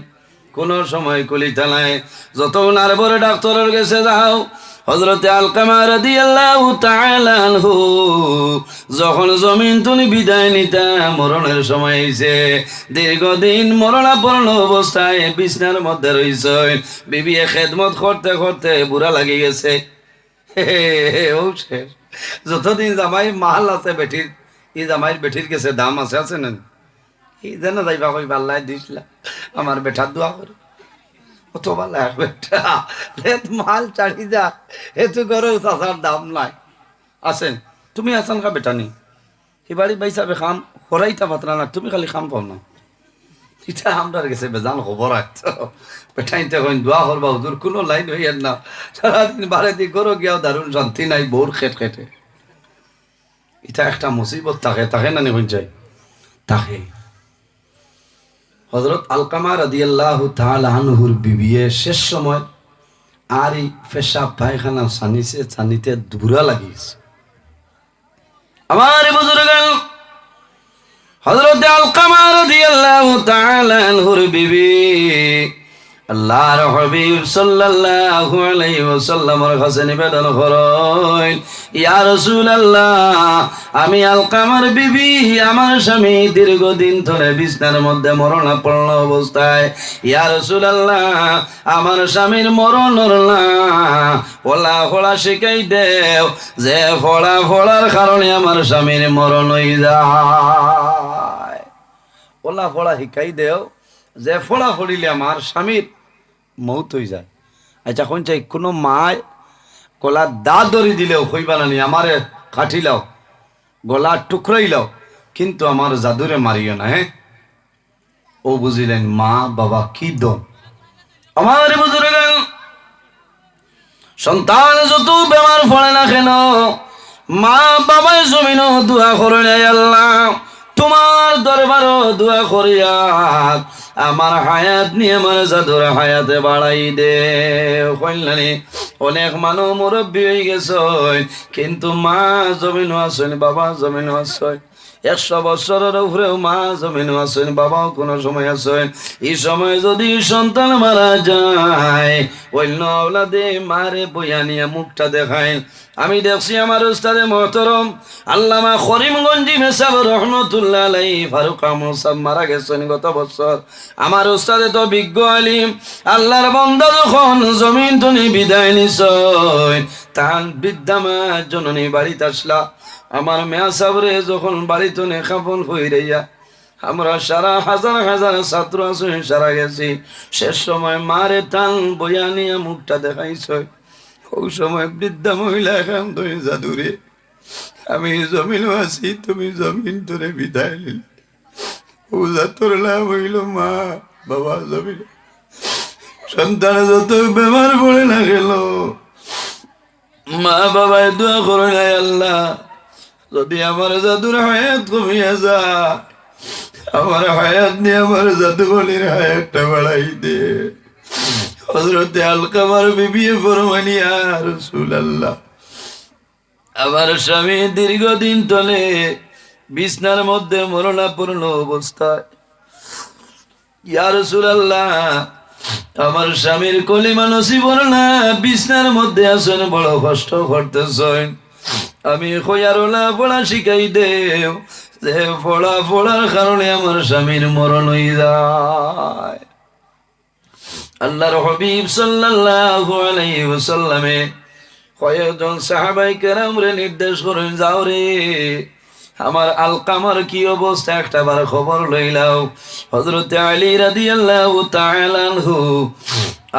কোনো সময় কলিতা নাই যত নার্ভর ডাক্তারের কাছে যাও হযরতে আলকামা রাদিয়াল্লাহু তাআলা আনহু যখন জমিন তুমি বিদায় নিতা মরণের সময় হইছে দীর্ঘদিন মরণাপন্ন অবস্থায় বিছনার মধ্যে রইছে বিবিয়ে খেদমত করতে করতে বুড়া লাগি গেছে ও শেষ যতদিন জামাই মাল আছে বেটির এই জামাইয়ের বেটির কাছে দাম আছে আছে না এই যেন যাইবা কইবা আল্লাহ দিছিলা আমার বেটার দোয়া করে অথবা বেটা মাল চাড়ি যা এতো করো চাষার দাম নাই আছেন তুমি আসান খা বেটা নি এবারে বাইসাবে খাম হরাইতা পাতলা না তুমি খালি খাম পাও না এটা আমার গেছে বেজান খবর আছে বেটাইতে কইন দোয়া করবা হুজুর কোনো লাইন হইয়ার না সারাদিন বারে দি করো গিয়াও দারুণ শান্তি নাই বোর খেট খেটে এটা একটা মুসিবত থাকে না নি হইন চাই তাকে হযরত আলকামা রাদিয়াল্লাহু তাআলা আনহুর বিবিয়ে শেষ সময় আর এই পেশাব পায়খানা ছানিতে বুড়া লাগিয়েছে আমার বুজুর্গান হযরত আলকামা রাদিয়াল্লাহু তাআলা আনহুর বিবি আল্লাহর হাবিব সাল্লাল্লাহু আলাইহি ওয়াসাল্লামের কাছে নিবেদন করেন ইয়া রাসূলুল্লাহ আমি আলকামার বিবি আমার স্বামী দীর্ঘদিন ধরে বিছনার মধ্যে মরণাপন্ন অবস্থায় ইয়া রাসূলুল্লাহ আমার স্বামীর মরণ হলো ওলা ফলা শিখাই দেও যে ফলার কারণে আমার স্বামীর মরণ হয়ে যায় ওলা ফলা শিখাই দেও যে ফলা ফলিলে আমার স্বামীর মৌত হয়ে যায় আচ্ছা কোন চাই কোনো মায় গলা দা ধরি দিলেও হইবা না নি আমারে কাটিলাও গলা টুকরাইলাও কিন্তু আমার জাদুরে মারিও না হ্যাঁ ও বুঝিলেন মা বাবা কি দন আমার বুঝুরে সন্তান যত বেমার পড়ে না কেন মা বাবাই জমিন দোয়া করে নাই আল্লাহ তোমার দরবারও দোয়া করিয়া আমার হায়াত নিয়ে আমার জাদুর হায়াতে বাড়াই দে কইলানি অনেক মানুষ মুরব্বী হয়ে গেছে কিন্তু মা জমিন আসেন বাবা জমিন আসেন 100 বছরের উপরেও মা জমিন আসেন বাবাও কোনো সময় আসেন এই সময় যদি সন্তান মারা যায় অন্য আওলাদে মারে বইয়া নিয়ে মুখটা দেখায় আমি দেখছি আমার উস্তাদে মোহতরম আল্লামা করিমগঞ্জি মেসাব রহমতুল্লাহ আলাইহি ফারুক আহমদ সাহেব মারা গেছেন গত বছর আমার উস্তাদে তো বিজ্ঞ আলিম আল্লাহর বান্দা যখন জমিন তুমি বিদায় নিছয় তার বৃদ্ধামা জননী বাড়িতে আসলা আমার মেয়া সাবরে যখন বাড়িতে নেখাপন হইয়া আমরা সারা হাজার ছাত্র আছেন সারা গেছি শেষ সময় মারে টান বইয়া নিয়ে মুখটা দেখাইছ ওই সময় বৃদ্ধা মহিলা এখন তুমি জাদুরে আমি জমিন আছি তুমি জমিন তোরে বিদায় নিলে পূজা তোর লাভ হইল মা বাবা জমিন সন্তান যত বেমার পড়ে না গেল মা বাবায় দোয়া করে নাই আল্লাহ যদি আমার জাদুর হায়াত কমিয়া যা আমার হায়াত নিয়ে আমার জাদুবলির হায়াতটা বাড়াই দে হযরতে আলকামার বিবি ফরমানি ইয়া রাসূলুল্লাহ আমার স্বামী দীর্ঘদিন তলে বিছনার মধ্যে মরণাপন্ন অবস্থায় ইয়া রাসূলুল্লাহ আমার স্বামীর কলিমা নসিব না বিছনার মধ্যে আছেন বড় কষ্ট করতেছেন আমি খয়ারোলা পড়া শিখাই দেও যে পড়ার কারণে আমার স্বামীর মরণ হয়ে যায় আল্লাহর হাবিব সাল্লাল্লাহু আলাইহি ওয়াসাল্লামে কয়েকজন সাহাবায়ে কেরামরে নির্দেশ করেন যাও রে আমার আলকামার কি অবস্থা একটা বার খবর লইলাও হযরত আলী রাদিয়াল্লাহু তাআলা আনহু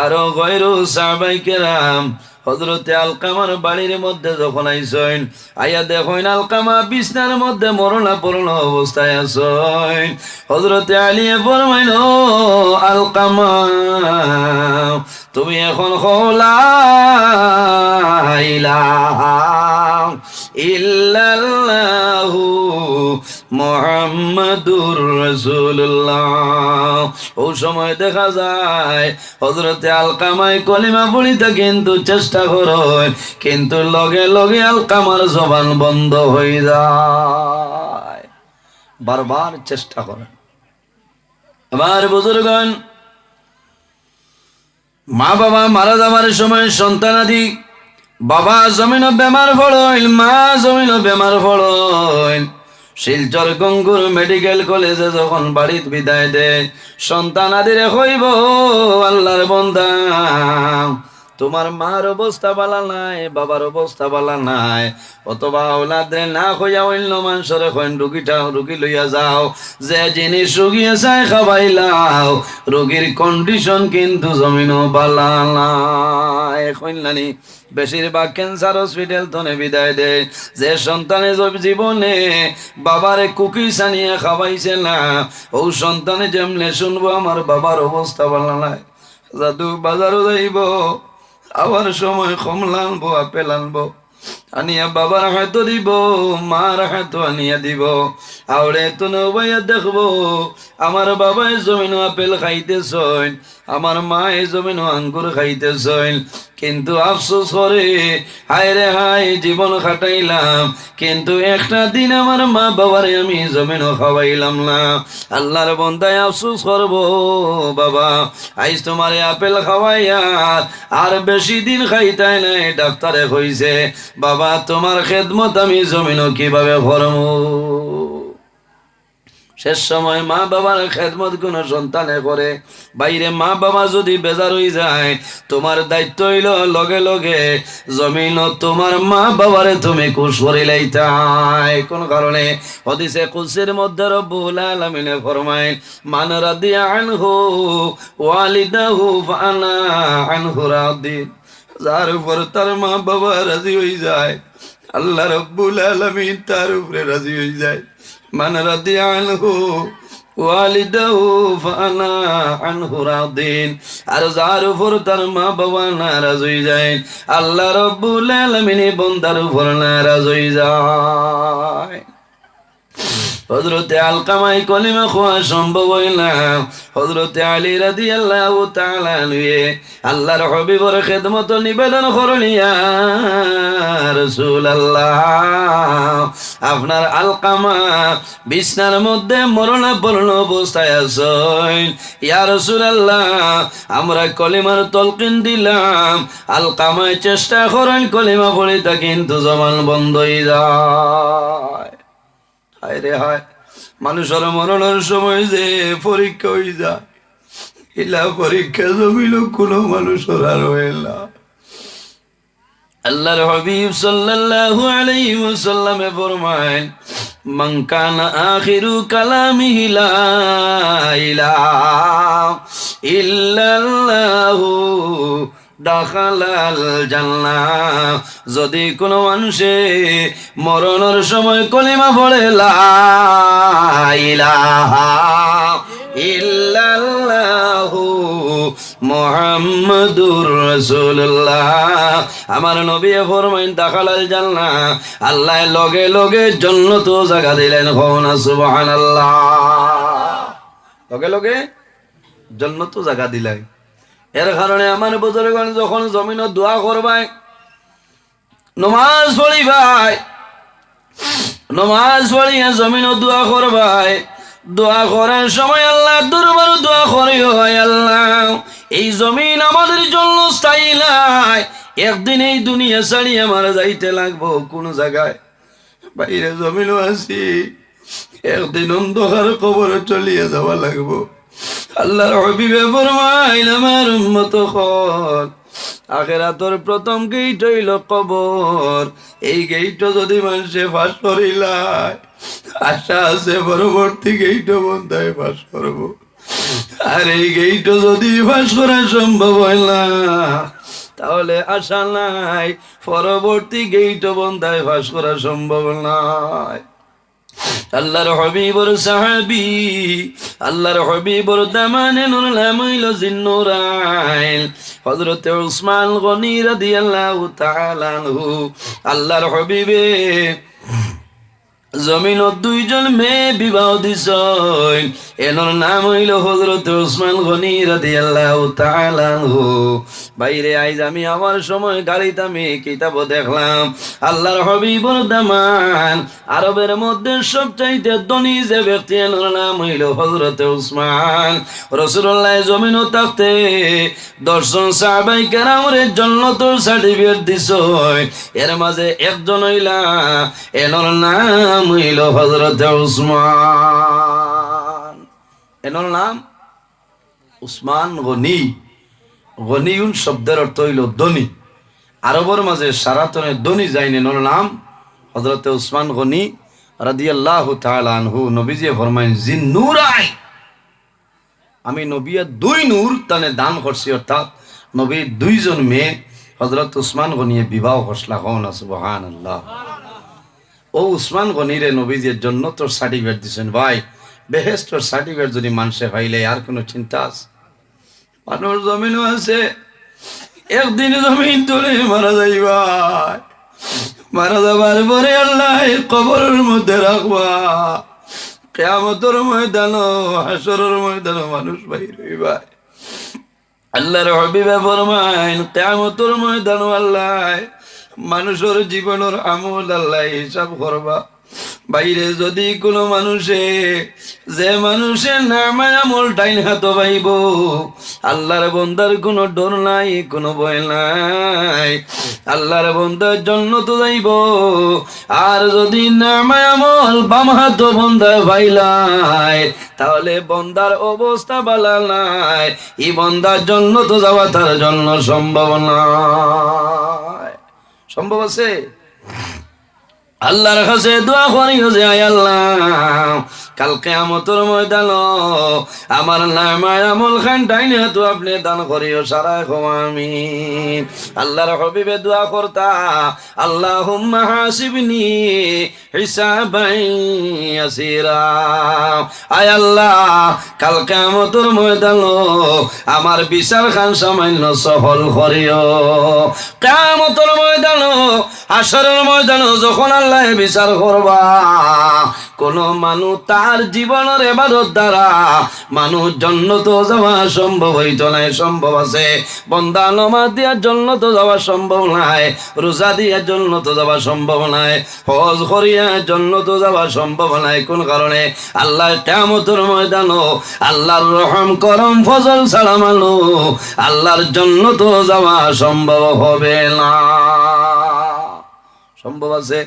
আর গয়রু সাহাবায়ে কেরাম হযরতে আলকামার বাড়ির মধ্যে যখন আইসেন, আইয়া দেখেন আলকামা বিছনার মধ্যে মরণাপন্ন অবস্থায় আছেন। হযরতে আলী ফরমাইল, ও আলকামা, তুমি এখন লা ইলাহা ইল্লাল্লাহু মুহাম্মাদুর রাসূলুল্লাহ। ও সময় দেখা যায় হযরতে আলকামায় কলিমা পড়িতে কিন্তু চেষ্টা করেন, কিন্তু লগে লগে আলকামার জবান বন্ধ হয়ে যায়। বারবার চেষ্টা করেন। আমার বুজুর্গণ, মা বাবা মারা যাবার সময় সন্তানাদি, বাবা জমিন বেমার পড়ইল, মা জমিন বেমার পড়ইল। শিলচর গঙ্গুর মেডিকেল কলেজে যখন বাড়িত বিদায় দেয়, সন্তানাদিরে হইব, আল্লাহর বান্দা, তোমার মার অবস্থা ভালো নাই, বাবার অবস্থা ভালো নাই, অথবা ওলাদরে না হইয়া অন্য মানুষের এখন রুগী লইয়া যাও, যে জিনিস রুগী চাই খাবাইলাও, রোগীর কন্ডিশন কিন্তু জমিনও ভালো নাই। কইলানি বেশিরভাগ ক্যান্সার হসপিটাল তনে বিদায় দেয়, যে সন্তানে জীবনে বাবারে কুকি সানিয়ে খাওয়াইছে না, ও সন্তানে যেমনে শুনবো আমার বাবার অবস্থা ভালো নাই, জাদু বাজারও যাইব, আবার সময় কমলা আনবো, আপেল আনবো, আনিয়া বাবার হয়তো দিব, মার হয়তো আনিয়া দিব, আওড়ে তো নবাইয়া দেখবো আমার বাবাই জমিন আপেল খাইতেছেন, আমার মায়ে জমিন আঙ্গুর খাইতেছেন, কিন্তু আফসোস করে হায় রে হায় জীবন খাটাইলাম, কিন্তু একটা দিন আমার মা বাবারে আমি জমিন খাওয়াইলাম না। আল্লাহর বন্দায় আফসোস করবো, বাবা আইজ তোমারে আপেল খাওয়াইয়া আর বেশি দিন খাইতাই নাই, ডাক্তারে কইছে বাবা তোমার খেদমত আমি জমিন কিভাবে করবো। শেষ সময় মা বাবার খেদমত কোন সন্তানে করে, বাইরে মা বাবা যদি বেজার হয়ে যায়, তোমার দায়িত্ব হইল লগে লগে জমিন তোমার মা বাবারে তুমি খুশ করিলাইতাই। কোন কারণে হাদিসে কুদসির মধ্যে রব্বুল আলামিন ফরমায়, মান রাদিয়া আনহু ওয়ালিদাহু ফানা আনহু রাদি। যার উপর তার মা বাবা রাজি হয়ে যায়, আল্লাহ রব্বুল আলামিন তার উপরে রাজি হয়ে যায়। মান রাদিয়া আনহু ওয়ালিদাহু ফানা আনহু রাদিন। আর যার উপর তার মা বাবা নারাজ হয়ে যায়, আল্লাহ রব্বুল আলামিন বান্দার উপর নারাজ হয়ে যায়। হযরতে আলকামায় কলিমা খোয়া সম্ভব হয় না, হযরতে আলী রাদিয়াল্লাহু তাআলা আনহু আল্লাহর হাবিবের খেদমত নিবেদন করেন, ইয়া রাসূলুল্লাহ, আপনার আলকামা বিছনার মধ্যে মরণাপন্ন অবস্থায় আছেন, ইয়া রাসূলুল্লাহ আমরা কলিমার তলকিন দিলাম, আলকামায় চেষ্টা করেন কলিমা পড়িতে, কিন্তু জবান বন্ধ হয়ে যায়। হায় রে হায়, মানুষের মরণের সময় যে পরীক্ষা হয়ে যায়, ইলা পরীক্ষা জমিল কোন মানুষের আর হয় না। আল্লাহর হাবিব সাল্লাল্লাহু আলাইহি ওয়াসাল্লাম ফরমায়, মান কানা আখিরু কালামিহি লা ইলাহা ইল্লাল্লাহু দাখালাল জান্নাহ। যদি কোনো মানুষে মরণের সময় কলিমা পড়ে লা ইলাহা ইল্লাল্লাহু মুহাম্মাদুর রাসূলুল্লাহ, আমার নবী ফরমাইন দাখালাল জান্নাহ, আল্লাহ লগে লগে জান্নাত জায়গা দিলেন। না সুবহানাল্লাহ, লগে লগে জান্নাত জায়গা দিলেন। এর কারণে আমার বুজুর্গণ যখন জমিন দোয়া করবাই, নমাজ পড়িবাই, নমাজ পড়িয়া জমিন দোয়া করবাই, দোয়া করার সময় আল্লাহ দরবারে দোয়া করিও, হয় আল্লাহ এই জমিন আমাদের জন্য স্থায়ী নাই, একদিন এই দুনিয়া ছাড়ি আমার যাইতে লাগবো কোন জায়গায়, বাইরে জমিনও আছি, একদিন অন্ধকার কবরে চলিয়ে যাওয়া লাগবো। আল্লাহর হাবিবে ফরমাইল, আমার উম্মত হল, আখিরাতের প্রথম গেট হইল কবর, এই গেট যদি মানুষে ফাঁস করিলায়, আশা আছে পরবর্তী গেট বন্ধায় ফাঁস করবো। আর এই গেট যদি ফাঁস করা সম্ভব হয় না, তাহলে আশা নাই, পরবর্তী গেইট বন্ধায় ফাঁস করা সম্ভব নয়। আল্লাহর হবিবর সাহাবী, আল্লাহর হবিবর দামানে নূর নামইল জিন্নুরাইল হযরত উসমান গনি রাদিয়াল্লাহু তাআলা আনহু। আল্লাহর হবিবে জমিনত দুইজন মেয়ে বিবাহ দিছেন, এনর নাম হইল হযরত উসমান গনি রাদিয়াল্লাহু তাআলা আনহু। বাইরে আইজ আমি আমার সময় গাড়িতে আমি কিতাব দেখলাম, আল্লাহর হবিবর দামান আরবের মধ্যে সবচাইতে ধনী যে ব্যক্তি, এনর নাম হইল হযরত উসমান। রাসূলুল্লাহ জমিনত থাকতে 10 জন সাহাবায়ে কেরামের জান্নাতের সার্টিফিকেট দিছেন, এর মাঝে একজন হইলা এনর নাম হইল হযরত উসমান। এনর নাম উসমান গনি। গনিউন শব্দের অর্থ হইল ধনী। আরবের মাঝে সারাতনে ধনী যাইন, এনর নাম হযরত উসমান গনি রাদিয়াল্লাহু তাআলা আনহু। নবীজি ফরমায়েন জিন নূরাই, আমি নবীর 2 নূর তানে দান করছি, অর্থাৎ নবীর 2 জন মেয়ে হযরত উসমান গনিয়ে বিবাহ করছলা। কোন সুবহানাল্লাহ। ও উসমান গনিরে নবীজির জন্য তোর সার্টিফিকেট দিছেন। ভাই বেহেশতের সার্টিফিকেট যদি মানুষে পাইলে আর কোনো চিন্তা আছে? মানুষ জমিনও আছে, একদিন জমিন তুলে মারা যাইবা, মারা যাবার পরে আল্লাহ কবরের মধ্যে রাখবা। কিয়ামতের ময়দানও হাসরের ময়দানও মানুষ বাইর হইবা। আল্লাহর হাবিবে ফরমায়েন কিয়ামতের ময়দানও আল্লাহ মানুষের জীবনের আমল আল্লাহ হিসাব করবা। বাইরে যদি কোনো মানুষে যে মানুষের নামায় আমল ডাইন হাত পাইব, আল্লাহর বন্দার কোনো ডর নাই, কোনো ভয় নাই, আল্লাহর বন্দার জান্নাতে যাইব। আর যদি নামায় আমল বাম হাত বন্দা পাইলাই, তাহলে বন্দার অবস্থা ভালো নাই, এই বন্দার জান্নাতে যাওয়া তার জন্য সম্ভব নয়। সম্ভব আছে? আল্লাহর কাছে দোয়া করিও যে আয় আল্লাহ কাল কিয়ামতের ময়দান আমার নামায় আমল খান ডাইনে তো আপনি দান করিও সারা আমিন। আল্লাহর হাবিবে দোয়া করতা, আল্লাহুম্মা হাসিবনি হিসাবান ইয়াসিরা। আয় আল্লাহ কাল কিয়ামতের ময়দান আমার বিচার খান সামান্য সফল করিও। কিয়ামতের ময়দান হাসরের ময়দান যখন আল্লাহ বিচার করবা, কোন মানুষ তার জীবনের ইবাদত দ্বারা মানুষ জান্নাত যাওয়া সম্ভব হইতো না? সম্ভব আছে। বান্দা নামাজ দিয়া জান্নাত যাওয়া সম্ভব নাই, রোজা দিয়া জান্নাত যাওয়া সম্ভব নাই, হজ করিয়া জান্নাত যাওয়া সম্ভব নাই। কোন কারণে? আল্লাহ কিয়ামতের ময়দান আল্লাহর রহম করম ফজল ছাড়া মানুষ আল্লাহর জান্নাত যাওয়া সম্ভব হবে না। সম্ভব আছে?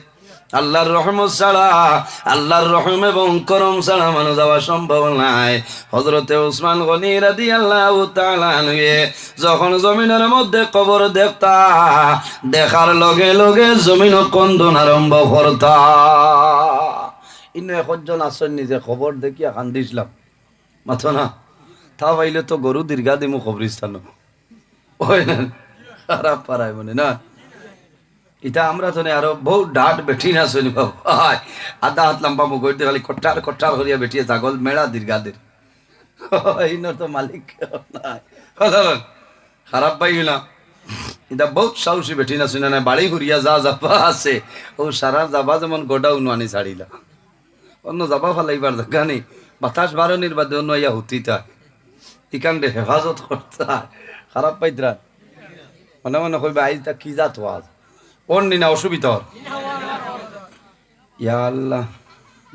আল্লাহর রহমত ছাড়া, আল্লাহর রহম এবং করম ছাড়া মানুষ যাওয়া সম্ভব নাই। হযরতে উসমান গনি রাদিয়াল্লাহু তাআলা আনহু যখন জমিনের মধ্যে কবর দেখতা, দেখার লগে লগে জমিন কন্দন আরম্ভ করতা। ইন্ন একজন আসন নিজে খবর দেখিয়া কান্দিছিলাম, মাথো না তা পাইলে তো গরু দীর্ঘা দিমু কবরিস্তান ওই না খারাপ পারায় মনে না। এটা আমরা তো আরো বহু ডাট বেঠি না শুনি বাবা, আধা হাত লম্বা মুখ করতে খালি কট্টার কট্টার করিয়া বেঠিয়ে ছাগল মেড়া দীর্ঘাদের তো মালিক নাই। খারাপ পাই না, এটা বহুত সাহসী বেঠি না শুনে না। বাড়ি ঘুরিয়া যা যাবা আছে ও সারা যাবা যেমন গোডা উনওয়ানি ছাড়িলা, অন্য যাবা ফালাইবার জায়গা নেই। বাতাস বারণির বাদে অন্য ইয়া হুতিতা ইকান্ডে হেফাজত করতা। খারাপ পাইতরা মনে মনে কইবা আইজ তা কি যাত আজ ওর নি না অসুবিধা। ইয়া আল্লাহ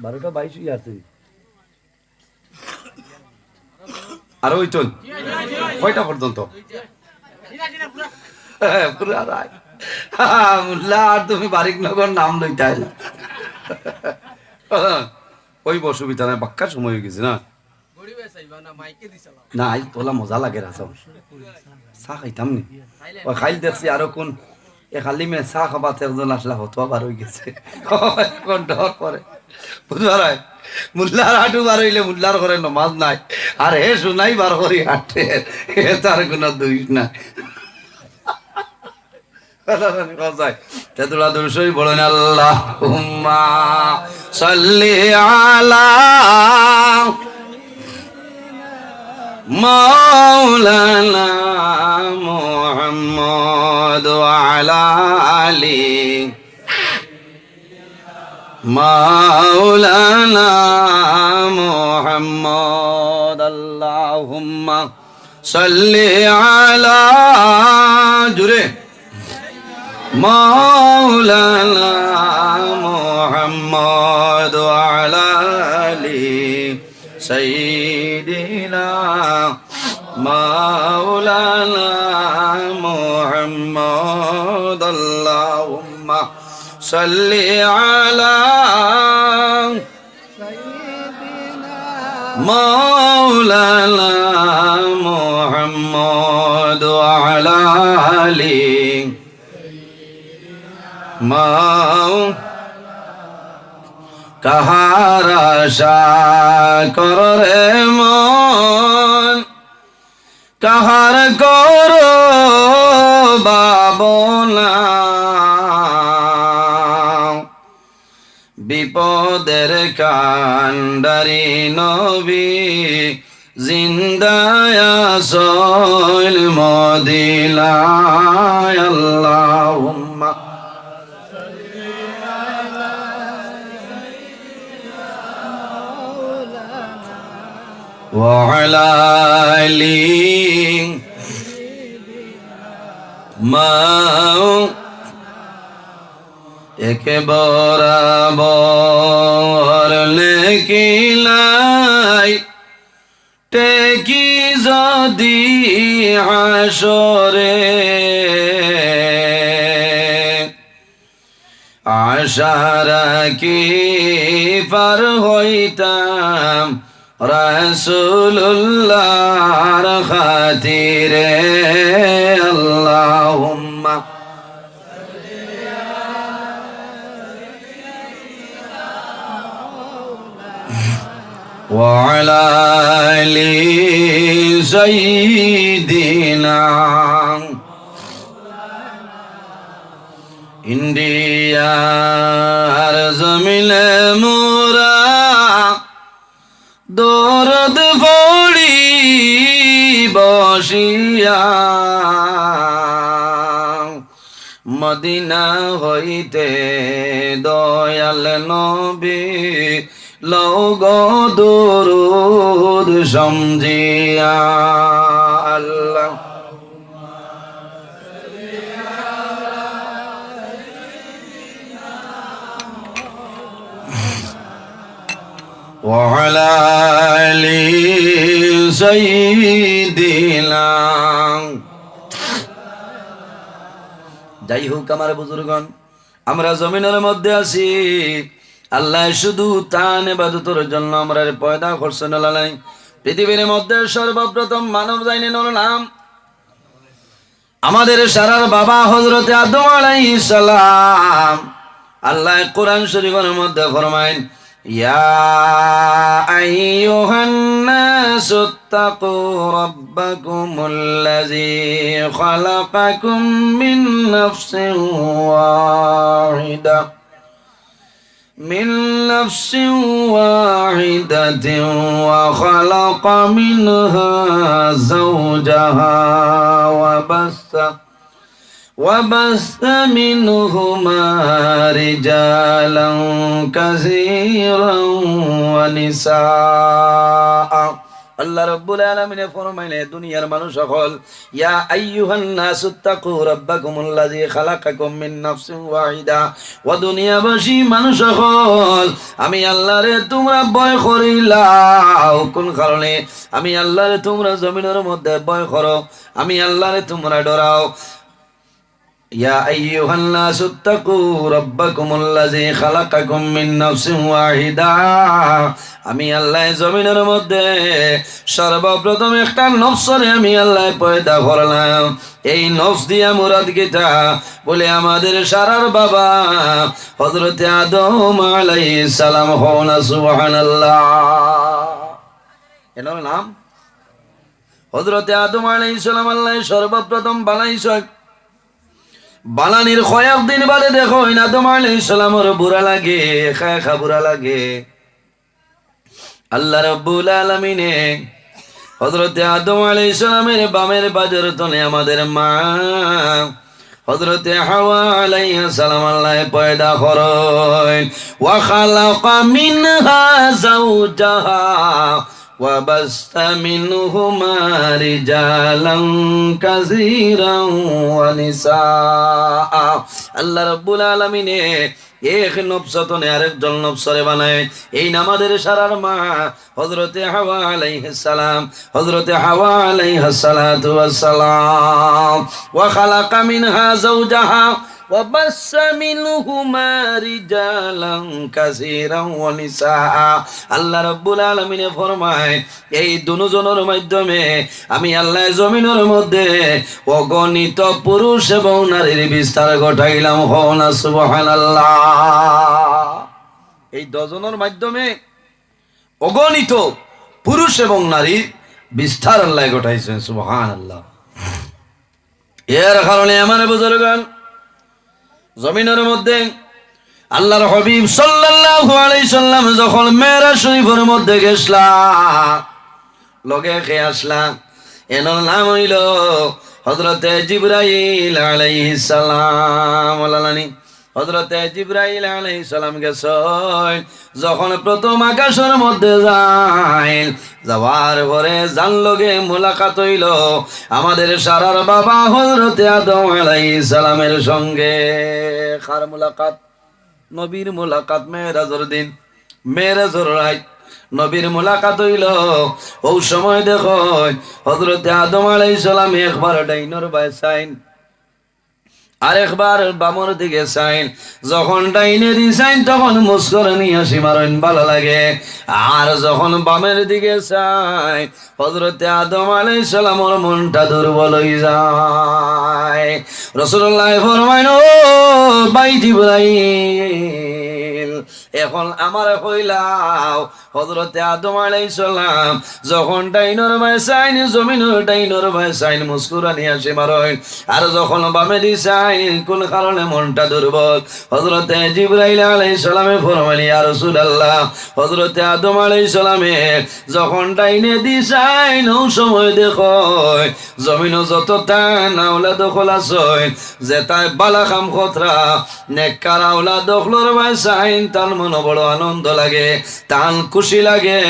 12:22 আছে আর ওই তো কয়টা পর্যন্ত মুল্লা আর তুমি বারিক নগর নাম লইতে আইলা ওই অসুবিধা নাই, বাক্কা সময় হয়ে গেছে না। না ওলা মজা লাগে রাসা চা খাইতাম নি ওই খাইল দেখছি আরো কোন এ খালি মে চা খাবাতে একজন আসলা হতো বার হয়ে গেছে কোন ডর করে বুঝবার হয়। মুল্লার হাঁটু বার হইলে মুল্লার ঘরে নমাজ নাই, আর হে শুনাই বার করি হাঁটে, হে তার কোনো দুই নাই। তেতুলা দুরুশরীফ বলেন আল্লাহুম্মা সাল্লি আলা মাওলানা মুহাম্মদ ওয়া আলা আলি মাওলানা মুহাম্মদ আল্লাহুম্মা সাল্লি আলা জুরে মাওলানা মুহাম্মদ ওয়া আলা আলি সাইয়্যিদিনা মাওলানা মুহাম্মদ আল্লাহুম্মা সাল্লি আলা মাওলানা মুহাম্মদ ওয়া আলা আলি কাহার আশা করে মন কাহার করো বাবনা বিপদের কান্ডারি নবী জিন্দায় আসল মদিনায় আল্লাহুম্মা وعلى آله ما এক বরাবর লেখিলাই টেকি যদি হাসরে আশা রাখি পার হইতাম রাসূলুল্লাহর খাতিরে আল্লাহুম্মা ওয়া আলা আলি সাইয়্যিদিনা ইন্ডিয়ার জমিনে মোরা দরদ পড়ি বসিয়া মদিনা হইতে দয়াল নবী লৌগ দরুদ সমঝিয়া আল্লাহ وعلى آل سيدنا যাই হোক আমার বুজুর্গণ, আমরা জমিনের মধ্যে আছি, আল্লাহ শুধু তান ইবাদতের জন্য আমরা পয়দা করছেন। আল্লাহ পৃথিবীর মধ্যে সর্বপ্রথম মানব জাইনে নাম আমাদের সারার বাবা হযরতে আদম আলাইহিস সালাম। আল্লাহ কোরআন শরীফের মধ্যে ফরমায়েন, ইয়া আইয়ুহান নাসু তাকু রাব্বাকুমুল্লাযী খালাকাকুম মিন নাফসিন ওয়াহিদা ওয়া খালাকা মিনহা যাওজাহা وبث منهما رجالا كثيرا ونساء। আল্লাহ রাব্বুল আলামিন ফরমাইলেন, দুনিয়ার মানুষ সকল, ইয়া আইয়ুহান নাসু তাকু রাব্বাকুমুল্লাযী খালাকাকুম মিন নাফসিন ওয়াহিদা, ও দুনিয়াবাসী মানুষ সকল, আমি আল্লাহরে তোমরা ভয় করিলাও। কোন কারণে? আমি আল্লাহরে তোমরা জমিনের মধ্যে ভয় করো, আমি আল্লাহরে তোমরা ডরাও। ইয়া আইয়ুহান নাসু তাকু রাব্বাকুমুল্লাযী খালাকাকুম মিন নাফসিন ওয়াহিদা, আমি আল্লাহ জমিনের মধ্যে সর্বপ্রথম একটা নফসরে আমি আল্লাহ পয়দা করলাম। এই নফস দিয়া মুরাদ গীতা বলে আমাদের সারার বাবা হযরতে আদম আলাইহিস সালাম হন। সুবহানাল্লাহ। এর নাম হযরতে আদম আলাইহিস সালাম আল্লাহ সর্বপ্রথম বানাইছে। বানানির কয়েকদিন বাদে দেখো আদম আলাইহিস সালামের বুড়া লাগে, খা বুড়া লাগে। আল্লাহ রাব্বুল আলামিনে হযরতে আদম আলাইহিস সালামের বামের বাজের তলে আমাদের মা হযরতে হাওয়া আলাইহিস সালাম আল্লাহ পয়দা করেন। ওয়া খালাকা মিনহা যাওজাহা ওয়া বাসতা মিনহুমা রিজালান কাসীরান ওয়া নিসা। আল্লাহ রাব্বুল আলামিনে এক নফসতনে আরেকজন নফসরে বানায়। এই নামাদের সারার মা হযরতে হাওয়া আলাইহিস সালাম, হযরতে হাওয়া আলাইহিস সালাতু ওয়াস সালাম। ওয়া খালাকা মিনহা যাওজাহা ওয়া বাসসা মিনহুমা রিজালান কাসীরান ওয়া নিসা। আল্লাহ রাব্বুল আলামিন ফরমায় এই দুজনের মাধ্যমে আমি আল্লাহ জমিনের মধ্যে অগণিত পুরুষ এবং নারীর বিস্তার ঘটাইলাম। হনা সুবহানাল্লাহ। এই দুজনের মাধ্যমে অগণিত পুরুষ এবং নারীর বিস্তার আল্লাহ ঘটাইছেন। সুবহানাল্লাহ। এর কারণে আমার বুজুর্গান জমিনের মধ্যে আল্লাহর হাবিব সাল্লাল্লাহু আলাইহি সাল্লাম যখন মেরাজ শরীফের মধ্যে গেছলা, লগে খেয়ে আসলা, এনার নাম হইল হযরতে জিবরাইল আলাইহিস সালাম। ওলালানি হযরতে জিবরাইল আলাইহিস সালাম গেছেন যখন প্রথম আকাশের মধ্যে যায়, যাওয়ার পরে জান লগে মুলাকাত হইল আমাদের সারার বাবা হযরতে আদম আলাইহিস সালামের সঙ্গে। কার মুলাকাত? নবীর মুলাকাত। মেরাজের দিন, মেরাজের রাত নবীর মুলাকাত হইল। ও সময় দেখো হযরতে আদম আলাইহিস সালাম একবার ডাইনর বাই সাইন, আরেকবার বামর দিকে চাইন। যখন ডাইনে দি চাইন তখন মুস্করানি হাসি মারেন, ভালো লাগে। আর যখন বামের দিকে চাই হযরতে আদম আলাইহিস সালামের মনটা দুর্বল হয়ে যায়। রাসূলুল্লাহ ফরমাইন, ও ভাই জিবরাইল, এখন আমার কইলাও হযরতে আদম আলাইহিস সালাম যখন ডাইনর বাই চাইন, জমিনের ডাইনর বাই চাইন মুস্কুরানি হাসি মারেন, আর যখন বামে দি কোন কারণে মনটা দুর্বল। হযরতে জিবরাইল আলাইহিস সালামে ফরমাইলেন, ইয়া রাসূলুল্লাহ, হযরতে আদম আলাইহিস সালামে যখন ডাইনে দিছাইন ও সময় দেখো জমিনও যত তান আওলাদ খোলাছইন, যে তাই বালা কাম খতরা নেককার আওলাদ খলর ভাই সাইন, তার মনে বড় আনন্দ লাগে, তান খুশি লাগে।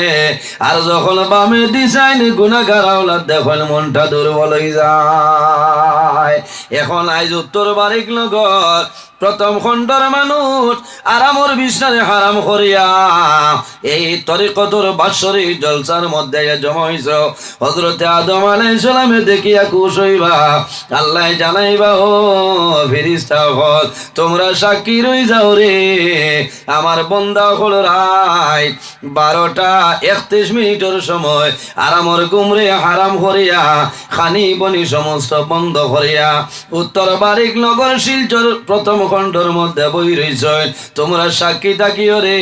আর যখন বামে দিছাইন গুনাহগার আওলাদ দেখেন মনটা দুর্বল হয়ে যায়। এখন আইজ উত্তর বারিক নগর প্রথম খণ্ডর মানুষ আরামর বিছনারে হারাম করিয়া এই তরিকতর বাৎসরিক জলসার মধ্যে জমা হইছ। হযরতে আদম আলাইহিস সালামে দেখিয়া খুশ হইবা, আল্লাহ জানাইবা, ও ফেরেশতা হল তোমরা সাক্ষী রই যাও রে, আমার বান্দা হল রাই 12:31 সময় আরামর গুমরে হারাম করিয়া খানি বনি সমস্ত বন্ধ করিয়া উত্তর বারিক নগর শিলচর প্রথম খণ্ডর মধ্যে বই রইছেন। তোমরা সাক্ষী থাকিও রে,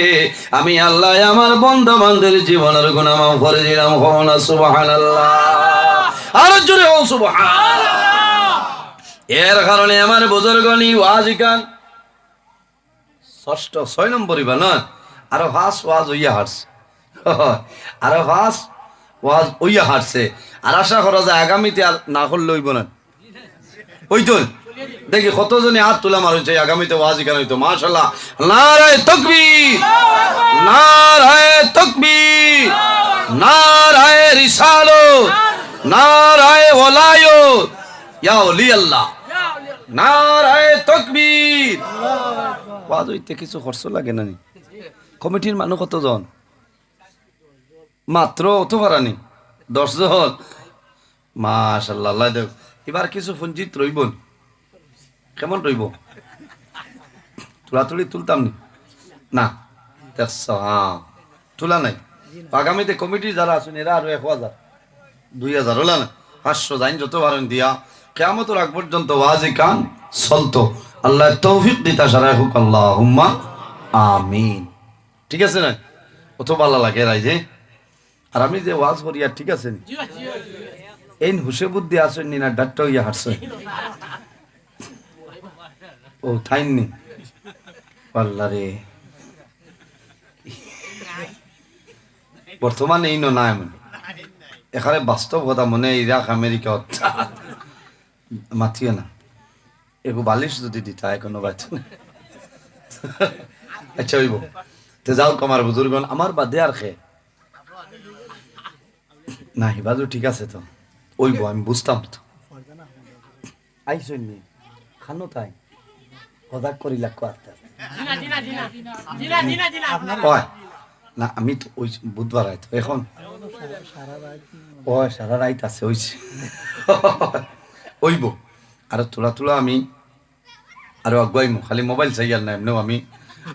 আমি আল্লাহ আমার বন্ধু বান্ধবের জীবনের গুনাহ মাফ করে দিলাম। হন সুবহানাল্লাহ। আর জোরে হন সুবহানাল্লাহ। এর কারণে আমার বুজুর্গনি ওয়াজ গান ষষ্ঠ 6 নম্বর ইবা না, আরো ফাস ওয়াজ হইয়া হারছে, আরো ফাস ওয়াজ হইয়া হারছে। আর আশা করা যায় আগামীতে আর না করলে হইব না, হইতো দেখি কতজনে হাত তোলা মারছে আগামীতে ওয়াজ গান হইতো। মাশাআল্লাহ, নারায়ে তাকবীর, নারায়ে তাকবীর, নারায়ে রিসালাত, নারায়ে ওলায়াত, ইয়া ওলি আল্লাহ, নারায়ে তাকবীর। ওয়াজ হইতে কিছু খরচ লাগে না? কমিটির মানুষ কতজন? মাত্র অত পারানি 10 জন। মাশাআল্লাহ, আল্লাহ দেখ। এবার কিছু ফঞ্জিত রইব, কেমন রইব? তুলাতুলি তুলতাম নি না, তুলা নাই। আগামীতে কমিটি যারা আছেন এরা আরো 1000 2000 হলা না, 500 যাইন যত পারেন দিয়া কিয়ামতের আগ পর্যন্ত ওয়াজি কান চলতো। আল্লাহ তৌফিক দিতা সারা হোক, আল্লাহুম্মা আমিন। ঠিক আছে না? কত ভালো লাগে রাইজে। আর আমি যে ওয়াজ করি আর ঠিক আছে, এই হুসে বুদ্ধি আসেন নি না ডাক্তার ইয়া হারছে ও থাইননি পাল্লা রে বর্তমানে এই নাই মানে এখানে বাস্তব কথা মনে ইরাক আমেরিকা মাতিও না এগো বালিশ যদি দিতা এখনো বাচ্চা আচ্ছা হইব তো যাও আমার বুজুর্গন আমার বাদে আর খে না হিবাজু ঠিক আছে তো ওইব আমি বুঝতাম তো আইসনি খানো তাই হদাক করি লাগো আস্তে না আমি তো ওই বুধবার আইতো এখন ও সারা রাইত আছে ওইছে ওইব আর তোলা তোলা আমি আরো আগুয়াইমু খালি মোবাইল চাইয়ার না এমনিও আমি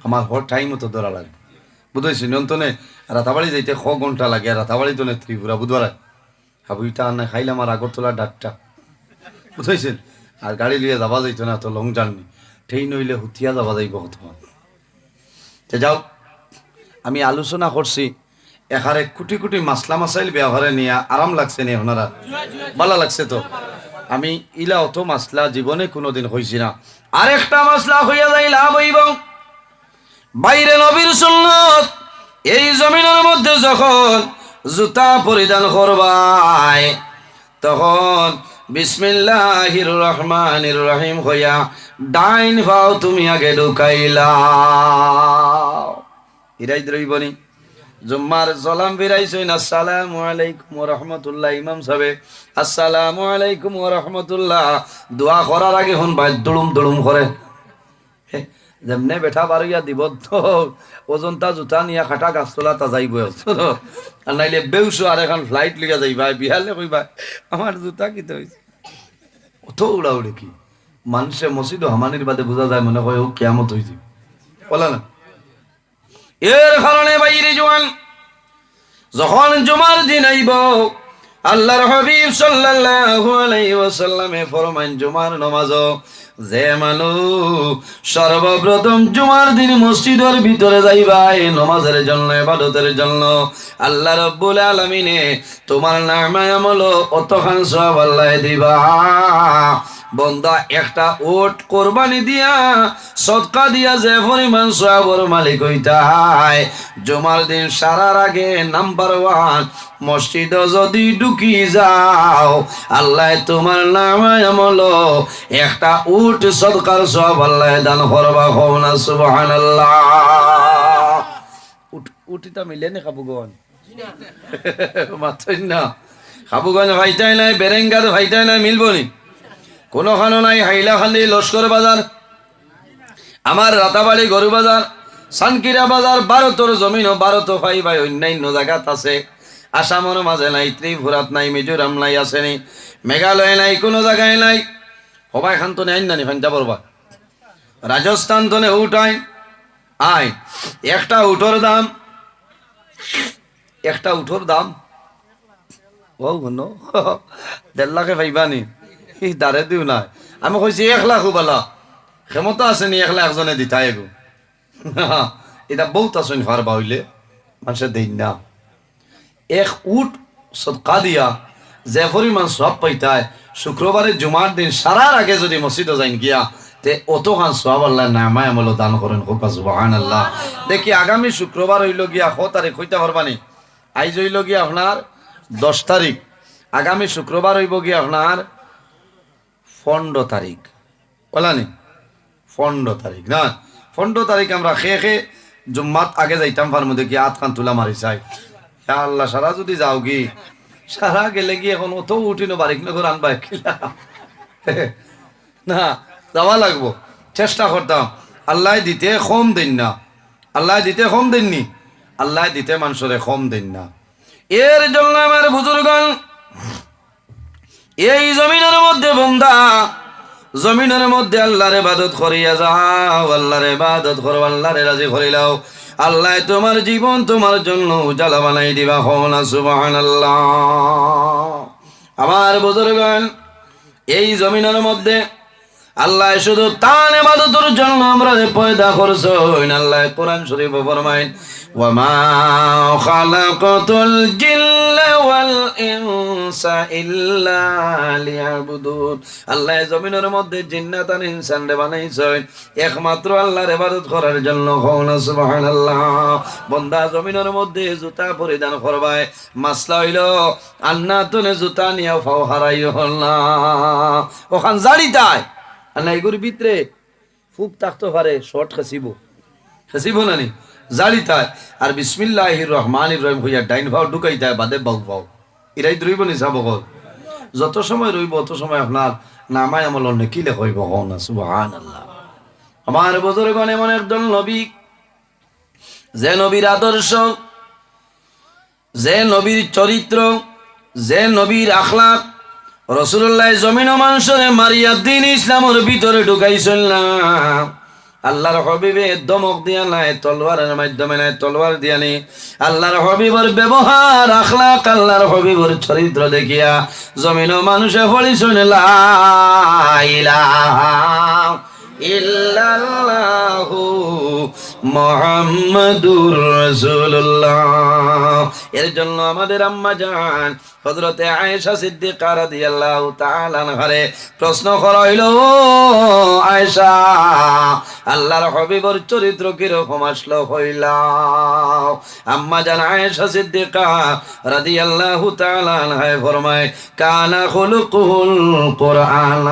আমার হর টাইমও তো ধরা লাগবে বুঝাইছি নিয়ন্ত্রণে রাতাবাড়ি যাইতে 6 ঘন্টা লাগে রাতাবাড়ি তো ত্রিপুরা বুধবার হাবুইটা না খাইলাম আর আগরতলার ডাকটা বুঝাইছেন আর গাড়ি লিয়ে যাওয়া যাইতো না তো লং জার্নি ট্রেন হইলে হুতিয়া যাওয়া যাইব তোমার যাও আমি আলোচনা করছি এখানে কোটি কোটি মাসলা মাসাইল ব্যবহারে নিয়ে আরাম লাগছে নি আপনারা ভালো লাগছে তো আমি ইলা অত মাসলা জীবনে কোনোদিন হইছি না আরেকটা মাসলা হইয়া যাই লাভ হইব বাইরে নবীর সুন্নাত এই জমিনের মধ্যে যখন জুতা পরিধান করবাই তখন বিসমিল্লাহির রহমানির রহিম হইয়া ডাইন পাও তুমি আগে ঢুকাইলাও ইরাই দ্রইবনি জুম্মার সালাম ফিরাইছেন আসসালামু আলাইকুম ওয়া রাহমাতুল্লাহ ইমাম সাহেব আসসালামু আলাইকুম ওয়া রাহমাতুল্লাহ দোয়া করার আগে হন ভাই দুলুম দুলুম করে যেমনে বেঠা বারইয়া দিব তো ওজনটা জুতা নিয়া খাটা গাছতলা তা যাইব আর নাইলে বেউসো আর এখন ফ্লাইট লিয়া যাইবা বিহালে কইবা আমার জুতা কিতে হইছে অত উড়াউড়ি কি মানুষে মসজিদ হামানির বাদে বোঝা যায় মনে হয় ও কিয়ামত হইছে বলা না এর কারণে বাইরে জোয়ান যখন জুমার দিন আইব আল্লাহর হাবিব সাল্লাল্লাহু আলাইহি ওয়াসাল্লামে ফরমান জুমার নামাজ যে মানুষ সর্বপ্রথম জুমার দিন মসজিদের ভিতরে যাইবা এই নামাজের জন্য ইবাদতের জন্য আল্লাহ রাব্বুল আলামিনে তোমার নামে আমল অতখান সওয়াব আল্লাহ দিবা বন্দা একটা ওট কোরবানি দিয়া সদকা দিয়া যে পরিমাণ সওয়াবের মালিক হইতায় জুমার দিন সারার আগে নাম্বার 1 মসজিদ যদি ঢুকি যাও আল্লাহ তোমার নামে আমল একটা উট সদকার সওয়াব আল্লাহ দান করবা না সুবহানাল্লাহ উটিটা মিলে নে খাবুগন মাত্রই না খাবুগন ভাইটাই নাই বেরেঙ্গার ভাইটাই নাই মিলবনি কোনোখানো নাই হাইলাখান্দি লস্কর বাজার আমার রাতাবাড়ি গরু বাজার সানকিরা বাজার ভারতের জমিন ও ভারত ভাই ভাই অন্যান্য জায়গাত আছে আসামের মাঝে নাই ত্রিপুরাত নাই মিজোরাম নাই আসেনি মেঘালয় নাই কোনো জায়গায় নাই সবাই খান তো নেই নানি ফান্তা পড়বা রাজস্থান তো নে উঠাই আয় একটা উঠোর দাম ও গুনো 1.5 লাখে পাইবানি দাঁড়ে দিও না আমি কইছি 1 লাখ বলা ক্ষমতা আছে নি 1 লাখ জনে দিতাই গো এটা বহুত আসুন ফারবা হইলে মানুষের দিন না 1 উট সদকা দিয়া যে পরিমাণ সব পাইতায় শুক্রবারে জুমার দিন সারার আগে যদি মসজিদে যাইন গিয়া তে অতখান সওয়াব আল্লাহ নামায় আমল দান করেন কোকা সুবহানাল্লাহ দেখি আগামী শুক্রবার হইল গিয়া 6 তারিখ হইতে পারবানি আইজ হইল গিয়া আপনার 10 তারিখ আগামী শুক্রবার হইব গিয়া আপনার 15 তারিখ বলানি 15 তারিখ না 15 তারিখ আমরা খেয়ে জুম্মাত আগে যাইতাম ফার মধ্যে কি আত খান তুলা মারি চাই আল্লাহ সারা যদি যাও কি সারা গেলে কি এখন অত উঠিনো বারিক নগর আনবা কিলা না যাওয়া লাগবো চেষ্টা করতাম আল্লাহ দিতে কম দিন না আল্লাহ দিতে কম দিননি আল্লাহ দিতে মানুষরে কম দিন না এর জন্য আমার বুজুর্গণ এই জমিনের মধ্যে বন্দা জমিনের মধ্যে আল্লাহর ইবাদত করিয়া যাও আল্লাহর ইবাদত করো আল্লাহর রাজি করিলাও আল্লাহ তোমার জীবন তোমার জন্য উজালা বানাই দিবা না সুবহানাল্লাহ আমার বুজুর্গণ এই জমিনের মধ্যে আল্লাহ শুধু তার ইবাদতের জন্য আমরা পয়দা করছেন আল্লাহ কোরআন শরীফে ফরমায় وما خلقت الجن والإنس إلا ليعبدون আল্লাহ জমিনের মধ্যে জিন্নাত আর ইনসান রে বানাইছেন একমাত্র আল্লাহর ইবাদত করার জন্য। কওনা সুবহানাল্লাহ। বান্দা জমিনের মধ্যে জুতা পরিধান করবায়, মাসলা হইল আন্নাতুনে জুতা নিয়া ফাও হারাইও না, ওখান জাড়ি তাই আল্লাহ এগুর ভিতরে ফুক থাকতে পারে, শর্ট খাসিব না নি জাড়ি তাই। আর বিসমিল্লাহির রহমানির রহিম হইয়া ডাইন ভাও ঢুকাই তাই বাদে বাউ ভাও এরাই রইব নি যাব। যত সময় রইব অত সময় আপনার নামায় আমল নেকিলে হইব। না সুবহানাল্লাহ। আমার বুজুর্গণ এমন একজন নবী, যে নবীর আদর্শ, যে নবীর চরিত্র, যে নবীর আখলাক রাসূলুল্লাহ জমিন ও মানুষরে মারিয়া দ্বীন ইসলামের ভিতরে ঢুকাইছেন না। আল্লাহর হাবিবে দমক দিয়া নাই, তলোয়ারের মাধ্যমে নাই, তলোয়ার দিয়া নেই। আল্লাহর হাবিবের ব্যবহার আখলাক, আল্লাহর হাবিবের চরিত্র দেখিয়া জমিন ও মানুষে পড়িছেন লা ইলাহা ইল্লাল্লাহু মুহাম্মাদুর রাসূলুল্লাহ। এর জন্য আমাদের আম্মা জান হযরতে আয়েশা সিদ্দিকা রাদিয়াল্লাহু তাআলা আনহারে প্রশ্ন করা হইল, আয়েশা আল্লাহর হাবিবের চরিত্র কি রকম আসলো হইলা? আম্মা জান আয়েশা সিদ্দিকা রাদিয়াল্লাহু তাআলা আনহা ফরমায়, কানা খুলুকুল কুরআন,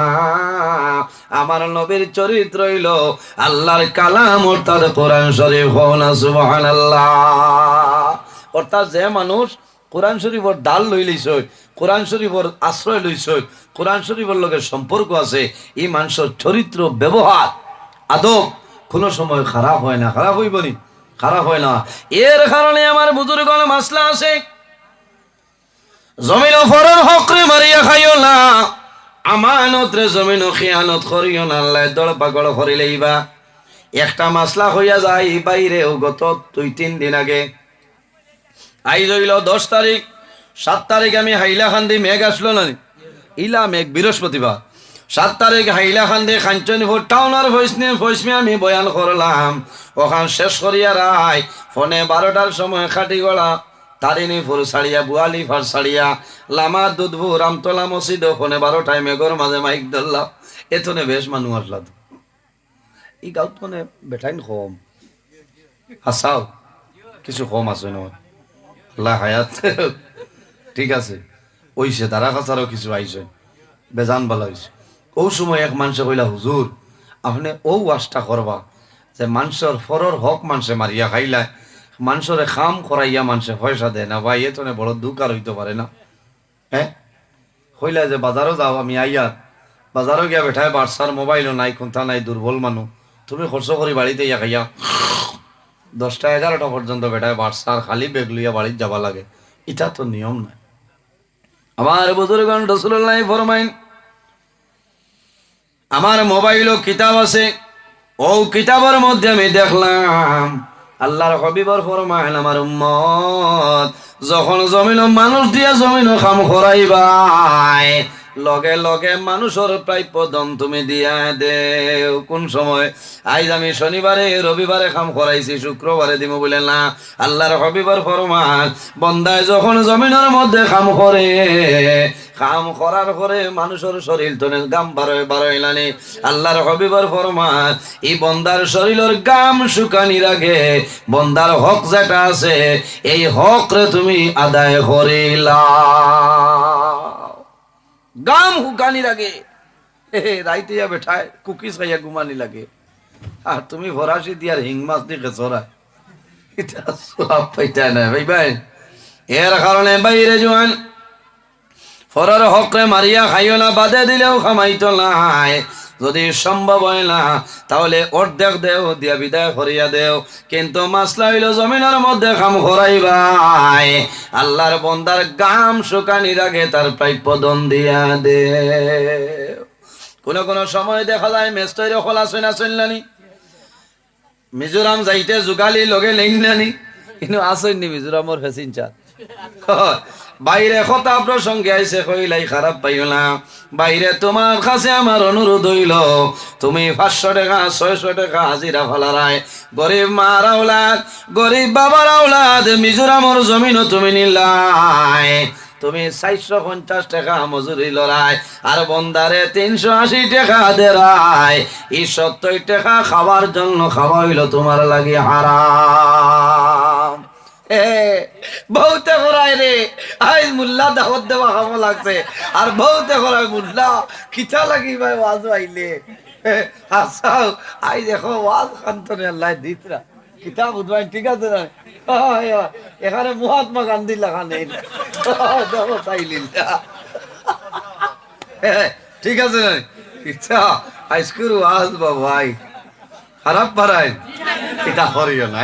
আমার নবীর চরিত্র হইল আল্লাহর কালাম অর্থাৎ কোরআন শরীফ। না সুবহানাল্লাহ। অর্থাৎ যে মানুষ কোরআন শরীফের ডাল লই লইছ, কোরআন শরীফের আশ্রয় লইছ, কোরআন শরীফের লগে সম্পর্ক আছে, এই মানুষের চরিত্র ব্যবহার আদব কোনো সময় খারাপ হয় না। খারাপ হইব নি? খারাপ হয় না। এর কারণে আমার বুজুর্গণ মাসলা আছে, জমিন ফরর হকরে মারিয়া খাইও না, আমানত রে জমিন খিয়ানত করিও না, আল্লাহ দড় পাগড় করিলেইবা। একটা মাসলা হইয়া যায় বাইরেও। গত 2-3 দিন আগে আই রইল 10 তারিখ, 7 তারিখ আমি হাইলাকান্দি মেঘ আসলো না, ইলা মেঘ বৃহস্পতিবার। 7 তারিখ হাইলাকান্দি কাঞ্চনপুর টাউনার ভয়েসমে আমি বয়ান করলাম। ওখান শেষ করিয়া রায় ফোনে 12টার সময় খাটিগড়া তারিণীপুর ছাড়িয়া বুয়ালি ফার ছাড়িয়া লামা দুধপুর রামতলা মসজিদ ফোনে 12টায় মেঘর মাঝে মাইক ধরলাম। এতনে বেশ মানুষ আসলা তো এই গাঁত মানে বেঠাইন কম হাসাও কিছু কম আছে নয়, আল্লাহ হায়াত ঠিক আছে ওইসে তারা কাছারও কিছু আইসে বেজান ভালো হয়েছে। ও সময় এক মানুষে কইলা, হুজুর আপনি ও ওয়াজটা করবা যে মানুষের ফরর হক মানুষে মারিয়া খাইলা, মানুষরে খাম করাইয়া মানুষে পয়সা দেয় না। ভাই এ তো বড় দুকার হইতে পারে না। হ্যাঁ কইলা যে বাজারও যাও, আমি আইয়ার বাজারও গিয়া বেঠায় বাচ্চার মোবাইলও নাই, কোনটা নাই, দুর্বল মানুষ, তুমি খরচ করি বাড়িতে ইয়া খাইয়া 10টা 11টা পর্যন্ত বেটায় বাচ্চার খালি বেগ লইয়া বাড়িতে যাবা লাগে, এটা তো নিয়ম নাই। আমার বুজুর্গণ রাসূলুল্লাহ ফরমাইন, আমার মোবাইলও কিতাব আছে, ও কিতাবের মধ্যে আমি দেখলাম আল্লাহর হাবিবর ফরমান, আমার উম্মত যখন জমিন মানুষ দিয়া জমিন কাম করাইবাই লগে লগে মানুষের প্রাপ্য ধন তুমি দিয়া দেও। কোন সময়? আজ আমি শনিবারে রবিবারে কাম করাইছি, শুক্রবারে দিব বলে না। আল্লাহর হাবিবর ফরমান, বন্দায় যখন জমিনের মধ্যে কাম করে, কাম করার পরে মানুষের শরীর তো গাম বারোইলানি। আল্লাহর হাবিবর ফরমান, এই বন্দার শরীরের গাম শুকানির আগে বন্দার হক যেটা আছে এই হক রে তুমি আদায় করিলা। গাম হুকানির আগে রাইতে যা বেঠায় কুকিজ খাইয়া ঘুমানি লাগে, আর তুমি ফরাসি দিয়ার হিং মাছ দিয়ে চড়ায়, এটা সব পাইতায় না ভাই ভাই। এর কারণে বাইরে জোয়ান ফরার হকরে মারিয়া খাইও না, বাদে দিলেও খামাইতো নাই। যদি সম্ভব হয় না তাহলে অর্ধেক দেও দিয়া বিদায় করিয়া দেও, কিন্তু মাসলা হইল জমিনের মধ্যে খাম খরাইবাই আল্লাহর বন্দার গাম শুকানির আগে তার প্রাপ্য ধন দিয়া দে। কোন কোন সময় দেখা যায় মেস্তৈর খোলা চইনা চললানি, মিজোরাম যাইতে যোগালি লগে লেন নানি, কিন্তু আসেননি মিজোরামর ফেসিনচার বাইরে কথা প্রসঙ্গে আইসে কইলাই খারাপ পাইও না। বাইরে তোমার কাছে আমার অনুরোধ হইল, তুমি 500 টাকা 600 টাকা হাজিরা ফেলারায় গরিব মার আওলাদ গরিব বাবার আওলাদ মিজোরামর জমিনও তুমি নিলাই, তুমি 450 টাকা মজুরি লড়াই আর বন্দারে 380 টাকা দেরাই, এই 70 টাকা খাওয়ার জন্য খাওয়া হইল তোমার লাগে হারাম। বহুতে করায় রে আই মুল্লা দাওয়াত দেওয়া খামো লাগছে, আর বহুতে করায় মুল্লা খিচা লাগি ভাই ওয়াজ আইলে আসাও আই দেখো ওয়াজ খান্তনে আল্লাহ দিতরা কিতাব উদ্ভাই ঠিক আছে না? এখানে মহাত্মা গান্ধী লেখা নেই, দেখো চাইলিল ঠিক আছে না? ইচ্ছা আইসকুর ওয়াজ বা ভাই খারাপ পারায় এটা করিও না।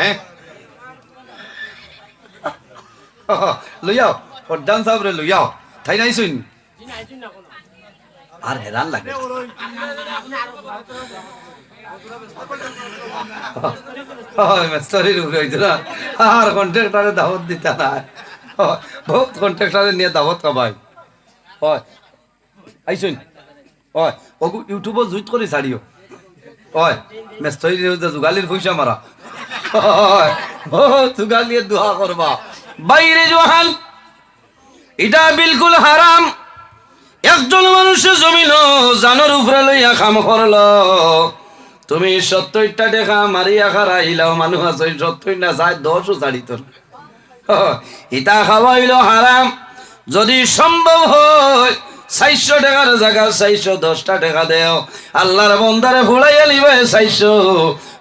লইয়াও প্রধান সাহেব রে লইয়াও তাই নাই শুন আর হেরান লাগে মেস্তরির উপরে হইতো না আর কন্ট্রাক্টরে দাওয়াত দিতা না, বহুত কন্ট্রাক্টরে নিয়ে দাওয়াত খাবাই হয় আইসুন হয় ওগু ইউটিউবত জুইত করে ছাড়িও হয় মেস্তরি যোগালির পয়সা মারা হয় ও যোগালিয়ে দোয়া করবা বাইরে জোহান এটা বিলকুল হারাম। একজন মানুষের জমিন জানোর উপরে লইয়া কাম করলো, তুমি 70টা টাকা মারিয়া খারাইলাও, মানুষ আছে 70 না যায় 10ও ছাড়িত ইটা খাওয়া হইল হারাম। যদি সম্ভব হয় 400 টাকার জায়গা 410টা টাকা দেও, আল্লাহর বন্দারে ফুলাইয়া লিবে 400,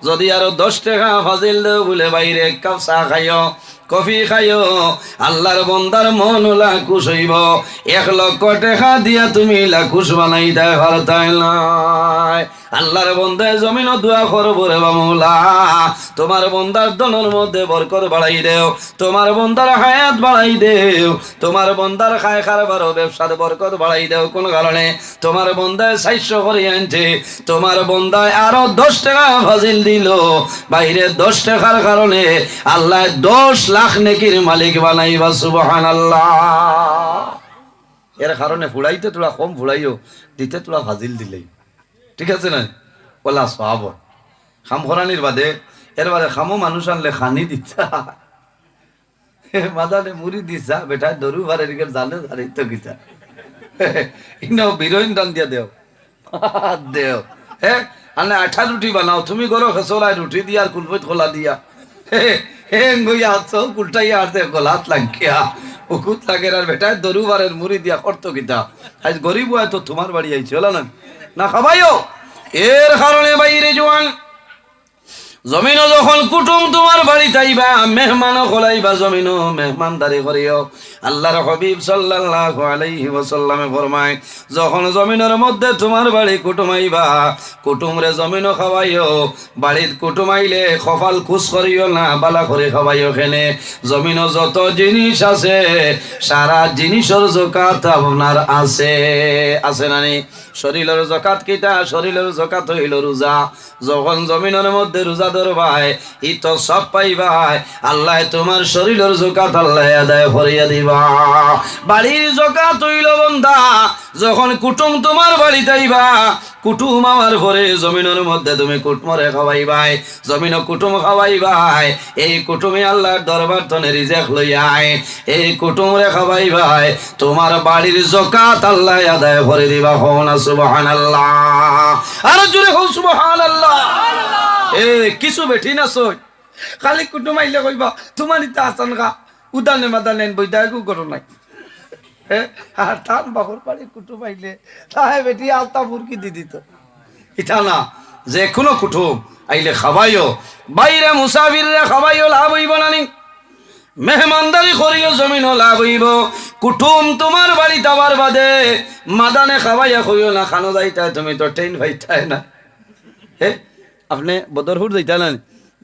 যদি আরো 10 টাকা ফাজিল দেও বলে বাইরে এক কাপ চা খাইও কফি খাইও, আল্লাহর বন্দার মন লাখুশ হইব। 1 লক্ষ টাকা দিয়া তুমি লাখুশ বানাই দেয় ভারতাই নাই। আল্লাহর বন্দায় জমিন দোয়া করবো রে বামুলা, তোমার বন্দার দনের মধ্যে বরকত বাড়াই দেও, তোমার বন্দার হায়াত বাড়াই দেও, তোমার বন্দার খায় খারবার ব্যবসার বরকত বাড়াই দেও। কোন কারণে? তোমার বন্দায় 400 করে আনছে, তোমার বন্দায় আরো 10 টাকা ফাজিল দিল, বাইরে 10 টাকার কারণে আল্লাহ 10 লাখ নেকির মালিক বানাইবা সুবহানাল্লাহ। এর কারণে ফুড়াইতে তোরা কম ফুড়াইও, দিতে তোরা ফাজিল দিলেই ঠিক আছে না? ওলা সব খাম খরানির বাদে এর বাদে খামো মানুষ আনলে খানি দিচ্ছা মাদানে মুড়ি দিচ্ছা বেটা দরু ভারে দিকে জানে জানি তো গিতা ইনাও বিরোইন দান দিয়া দেও দেও হ্যাঁ আনে 8 রুটি বানাও, তুমি গরো খেসরায় রুটি দিয়া আর কুলফত খোলা দিয়া হে গইয়া আছো কুলটাইয়া আর দে গলাত লাগিয়া উকুত লাগে আর বেটা দরু ভারের মুড়ি দিয়া করতো গিতা। আজ গরিব হয় তো তোমার বাড়ি আইছে হলো না না খাবাইও। এর কারণে বাইরে জোয়ান জমিনও যখন কুটুম তোমার বাড়িতে আইবা মেহমানও খোলাইবা জমিনও মেহমানদারি করিও। আল্লাহর হাবিব সাল্লাল্লাহু আলাইহি ওয়াসাল্লামে ফরমায়, যখন জমিনের মধ্যে তোমার বাড়ি কুটুম আইবা কুটুমরে জমিনও খাওয়াইও, বাড়িত কুটুম আইলে কপাল খুশ করিও না, বালা করে খাওয়াইও। খেনে জমিনও যত জিনিস আছে সারা জিনিসের যাকাত আপনার আছে আছে নানি? শরীরের যাকাত কিটা? শরীরের যাকাত হইল রোজা। যখন জমিনের মধ্যে রোজা ধরবাই ই তো সব পাইবাই, আল্লাহ তোমার শরীরের যাকাত আল্লাহ আদায় করিয়া দিবা। বাড়ির যাকাত হইল বন্দা যখন কুটুম তোমার বাড়িতে আইবা, কুটুম আমার ঘরে জমিনের মধ্যে তুমি কুটুমরে খাওয়াইবাই, জমিনও কুটুম খাওয়াইবাই। এই কুটুমে আল্লাহর দরবার তনে রিজেক লইয়াই, এই কুটুমরে খাওয়াইবাই, তোমার বাড়ির যাকাত আল্লাহ আদায় করে দিবা। হও না সুবহানাল্লাহ? আর জোরে হও সুবহানাল্লাহ। এ কিছু বেঠি না সই খালি কুটুম আইলে কইবা তোমার ইতা আসান গা উদানে মাদানে বইদাগু করো নাই। আর তার বাপর বাড়ি কুটুম আইলে তাই বেটি আলতা মুরগি দি দিত। ইটা না, যে কোনো কুটুম আইলে খাবাইও, বাইরে মুসাফিররে খাবাইও, লাভ হইব নানি? মেহমানদারি করিও, জমিনও লাভ হইব। কুটুম তোমার বাড়ি যাবার বাদে মাদানে খাবাইয়া কইও না খানো যাইতায়, তুমি তো ট্রেন ভাইতায় না। হে আপনি বদরপুর যাইতা না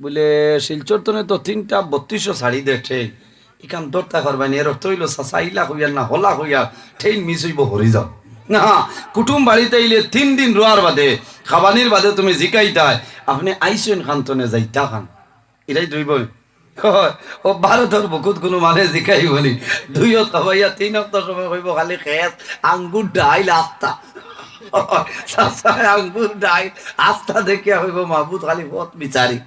বলে শিলচর তনে তো 3টা 3200 শাড়ি দে ট্রেন ইখান দরতা করবানি। এর অর্থ হইল চাইলা হইয়া না হলা হইয়া ট্রেন মিস হইব হরি যাও না। কুটুম বাড়িতে আইলে 3 দিন রোয়ার বাদে খাবানির বাদে তুমি জিকাইতায় আপনি আইসেন খান্তনে যাইতা খান, এটাই ধরব কয় ও ভারতের বুকুত কোনো মানে জিকাইবনি 2 খাবাইয়া 3 সপ্তাহ সময় কইব খালি খেত আঙ্গুর ডাইল আস্তা আঙ্গুর ডাইল আস্তা দেখে হইব মাহবুদ খালি পথ বিচারি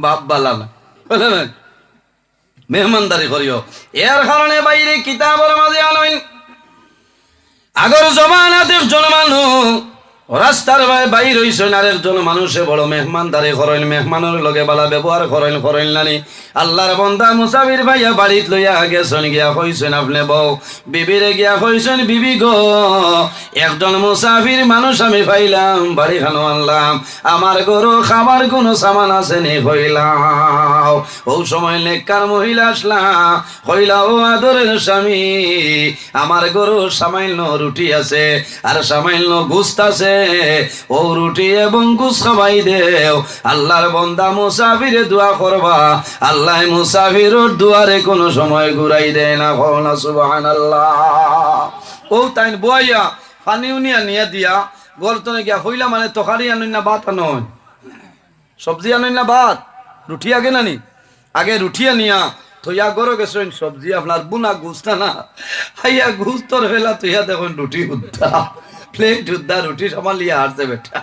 বাপ বালা না বলে না মেহমানদারি করিও এর কারণে বাইরে কিতাবের মাঝে আনইন আগর জমানাত একজন মানুষ রাস্তার বাইর হইছেন আর একজন মানুষে বড় মেহমানদারি করেন মেহমানের লগে বালা ব্যবহার করেন নানি আল্লাহর বান্দা মুসাফির ভাইয়া বাড়িত লইয়া গেছেন গিয়া কইছেন আপনি বউ বিবিরে গিয়া কইছেন বিবি গো একজন মুসাফির মানুষ আমি পাইলাম বাড়ি খানো আনলাম আমার গরু খাবার কোনো সামান আছে নি কইলাম ও সময় নেককার মহিলা আসলাম কইলা ও আদরের স্বামী আমার গরু সামান্য রুটি আছে আর সামান্য গোশত আছে ও রুটি এবং গোশত খাওয়াই দেও আল্লাহর বান্দা মুসাফিরে দোয়া করবা আল্লাহ মুসাফিরের দুয়ারে কোনো সময় ঘুরাই দেয় না কওনা সুবহানাল্লাহ ও তাই বইয়া পানি উনিয়া নিয়া দিয়া গর্তনে গিয়া হইলা মানে তরকারি আনই না ভাত আনই সবজি আনই না ভাত রুটি আগে নানি আগে রুটি আনিয়া থইয়া গরো গেছেন সবজি আপনার বুনা গোশত না হাইয়া গোশতর ফেলা তুইয়া দেখুন রুটি উদ্দা প্লেট উদ্দা রুটি সামালিয়া হারছে বেটা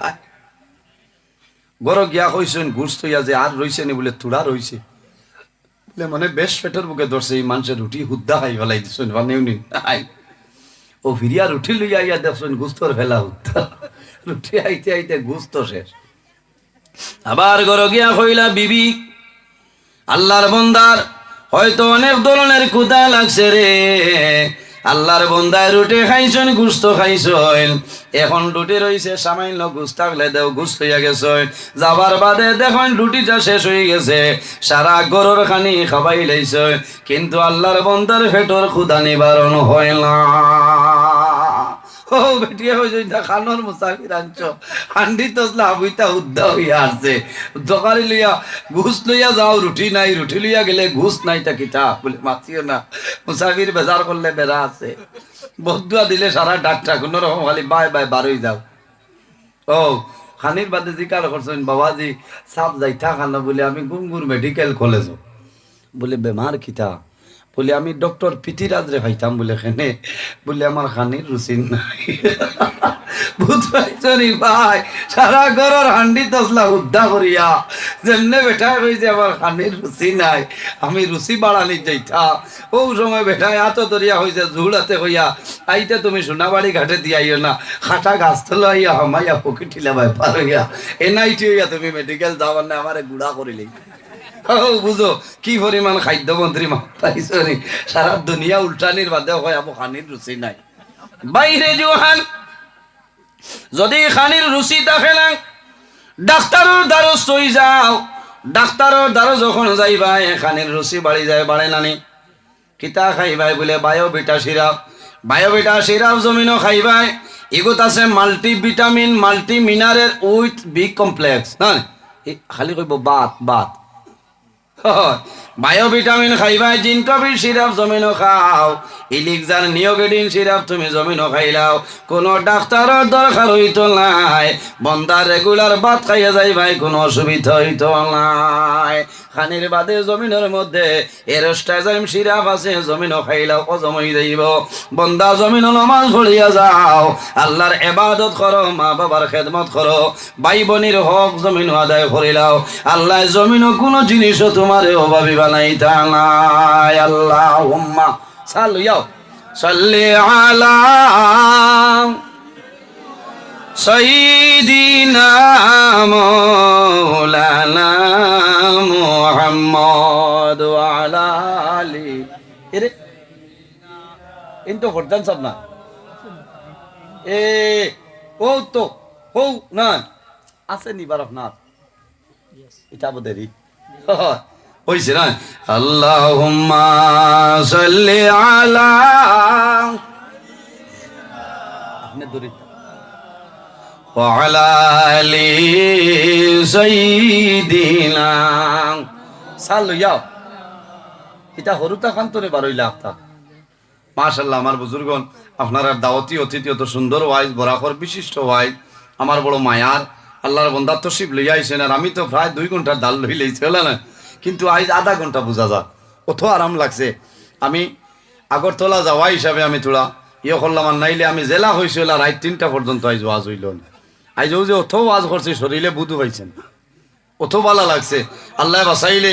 গরো গিয়া কইছেন গোশত হইয়া যে আর রইছে নি বলে তুড়া রইছে বলে মানে বেশ পেটের বুকে ধরছে এই মানুষের রুটি হুদ্দা খাই ফেলাই দিচ্ছেন বানেও নি ও ফিরিয়া রুটি লইয়া ইয়া দেখছেন গোশতর ফেলা হুদ্দা রুটি আইতে আইতে গোশত শেষ আবার গরো গিয়া কইলা বিবি আল্লাহর বান্দার হয়তো অনেক ধরনের ক্ষুধা লাগছে রে আল্লাহর বান্দায় রুটি খাইছেন গোশত খাইছেন এখন রুটি রইছে সামান্য গোশত থাকলে দেও গোশত হইয়া গেছে যাবার বাদে দেখুন রুটিটা শেষ হয়ে গেছে সারা গরুর খানি খাবাই লাইছে কিন্তু আল্লাহর বান্দার পেটের ক্ষুধা নিবারণ হয় না ও বেটিয়া হয়ে যায় খানোর মুসাফির আনছ হান্ডি তসলা বইতা উদ্দা হইয়া আসছে দোকানে লইয়া ঘুষ লইয়া যাও রুটি নাই রুটি লইয়া গেলে ঘুষ নাই তা কিতা বলে মাতিও না মুসাফির বেজার করলে বেড়া আছে বদুয়া দিলে সারা ডাক্তার কোন রকম খালি বাই বাই বারোই যাও ও খানির বাদে জিজ্ঞাসা করছেন বাবাজি সাপ যাইতা খানা বলে আমি গুঙ্গুর মেডিকেল কলেজ বলে বেমার কিতা বলে আমি ডক্টর পিতিরাজ রে খাইতাম বলে খেনে বলে আমার খানির রুচি নাই বুঝবাইছনি ভাই সারা ঘরের হান্ডি তসলা উদ্দা করিয়া যেমনে বেটায় হয়েছে আমার খানির রুচি নাই আমি রুচি বাড়ানি যাইতা ও সময় বেটায় এত দরিয়া হয়েছে ঝুড়াতে হইয়া আইতে তুমি সোনাবাড়ি ঘাটে দিয়াইও না খাটা গাছ তোলা হইয়া হামাইয়া পকেটিলা ভাই পার হইয়া এনআইটি হইয়া তুমি মেডিকেল যাওয়ার না আমারে গুড়া করিলি বুঝো কি পরিমাণ খাদ্যমন্ত্রী পাইছনি সারা দুনিয়া উল্টানির বাদে হয় আমার খানির রুচি নাই বাইরে জোহান যদি খানির রুচি থাকে না ডাক্তারের দ্বারস্থ হয়ে যাও ডাক্তারের দ্বারা যখন যাইবা খানির রুচি বাড়ি যায় বাড়ে নানি কিতা খাইবাই বলে বায়োভিটা সিরাপ জমিনও খাইবাই এগুত আছে multivitamin multi mineral with B complex না খালি কইব বাত বায়োভিটামিন খাইবাই জিনকবির সিরাপ জমিনও খাও ইলিক্সার নিওগেডিন সিরাপ তুমি জমিনও খাইলাও কোনো ডাক্তারের দরকার হইতো নাই বন্দা রেগুলার ভাত খাইয়া যাই ভাই কোনো অসুবিধা হইতো নাই খানির বাদে জমিনের মধ্যে এরস্টাইজাইম সিরাপ আছে জমিনও খাইলাও হজম হয়ে যাইব বন্দা জমিনও নমাজ পড়িয়া যাও আল্লাহর ইবাদত করো মা বাবার খেদমত করো ভাই বোনের হক জমিনও আদায় করিলাও আল্লাহ জমিনও কোনো জিনিসও তোমারে অভাবী বানাইতা নাই আল্লাহুম্মা সাল্লি আলা সাইয়্যিদিনা মাওলানা মুহাম্মদ ওয়া আলা আলি এরে ইনতো ফরদান সব না এ ও তো হো না আছে নি বারফ না এটা বদেরি হইছে না আল্লাহুম্মা সাল্লি আলা আপনি দরিত ওয়া আলা আলি সাইয়্যিদিনা সাল্লু যাও এটা হরুতা খান্তরে বারইলা আফতা মাশাআল্লাহ আমার বুজুর্গন আপনারা দাওয়াতি অতিথি অত সুন্দর ওয়াইজ বরাকর বিশিষ্ট ওয়াইজ আমার বড় মায়ার আল্লাহর বান্দা তশরিফ লইয়া আইছেন আর আমি তো প্রায় 2 ঘন্টার দাল লই লইছি হলো না কিন্তু আজ আধা ঘন্টা বোঝা যা অত আরাম লাগছে। আমি আগরতলা যাওয়া হিসাবে আমি তোলা ইয়ে করলাম, আর নাইলে আমি জেলা হয়েছিল রাত 3টা পর্যন্ত আইজ ওয়াজ হইল না। আইজও যে অত ওয়াজ করছে শরীরে বুধু পাইছেন, অত ভালো লাগছে। আল্লাহ বাসাইলে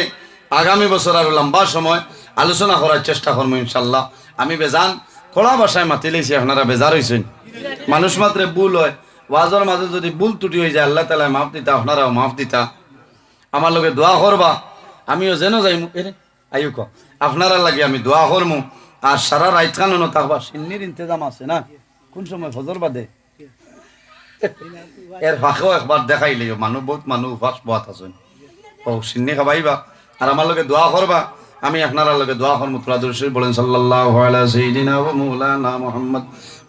আগামী বছর আরো লম্বা সময় আলোচনা করার চেষ্টা করবো ইনশাল্লাহ। আমি বেজান খোলা বাসায় মাতি লেছি, আপনারা বেজার হয়েছেন। মানুষ মাত্রে ভুল হয়, ওয়াজের মাঝে যদি ভুল ত্রুটি হয়ে যায় আল্লাহ তালা মাফ দিতা, আপনারাও মাফ দিতা। আমার লগে দোয়া করবা, আমিও যেন যাই আয়ু ক আপনারা লাগে আমি দোয়া করমু। আর সারা রাত কানো থাকবা, সিন্নির ইন্তজাম আছে না? কোন সময় ফজর বাদে এর ফাঁকেও একবার দেখাইলে মানুষ বহুত মানুষ উপাস বাত আছেন, ও সিন্নি খাবাইবা আর আমার লগে দোয়া করবা। আমি আপনারা লগে দোয়া করমু। তোরা দুরূদ বলেন সাল্লাল্লাহু আলা সাইয়্যিদিনা ওয়া মাওলানা মুহাম্মদ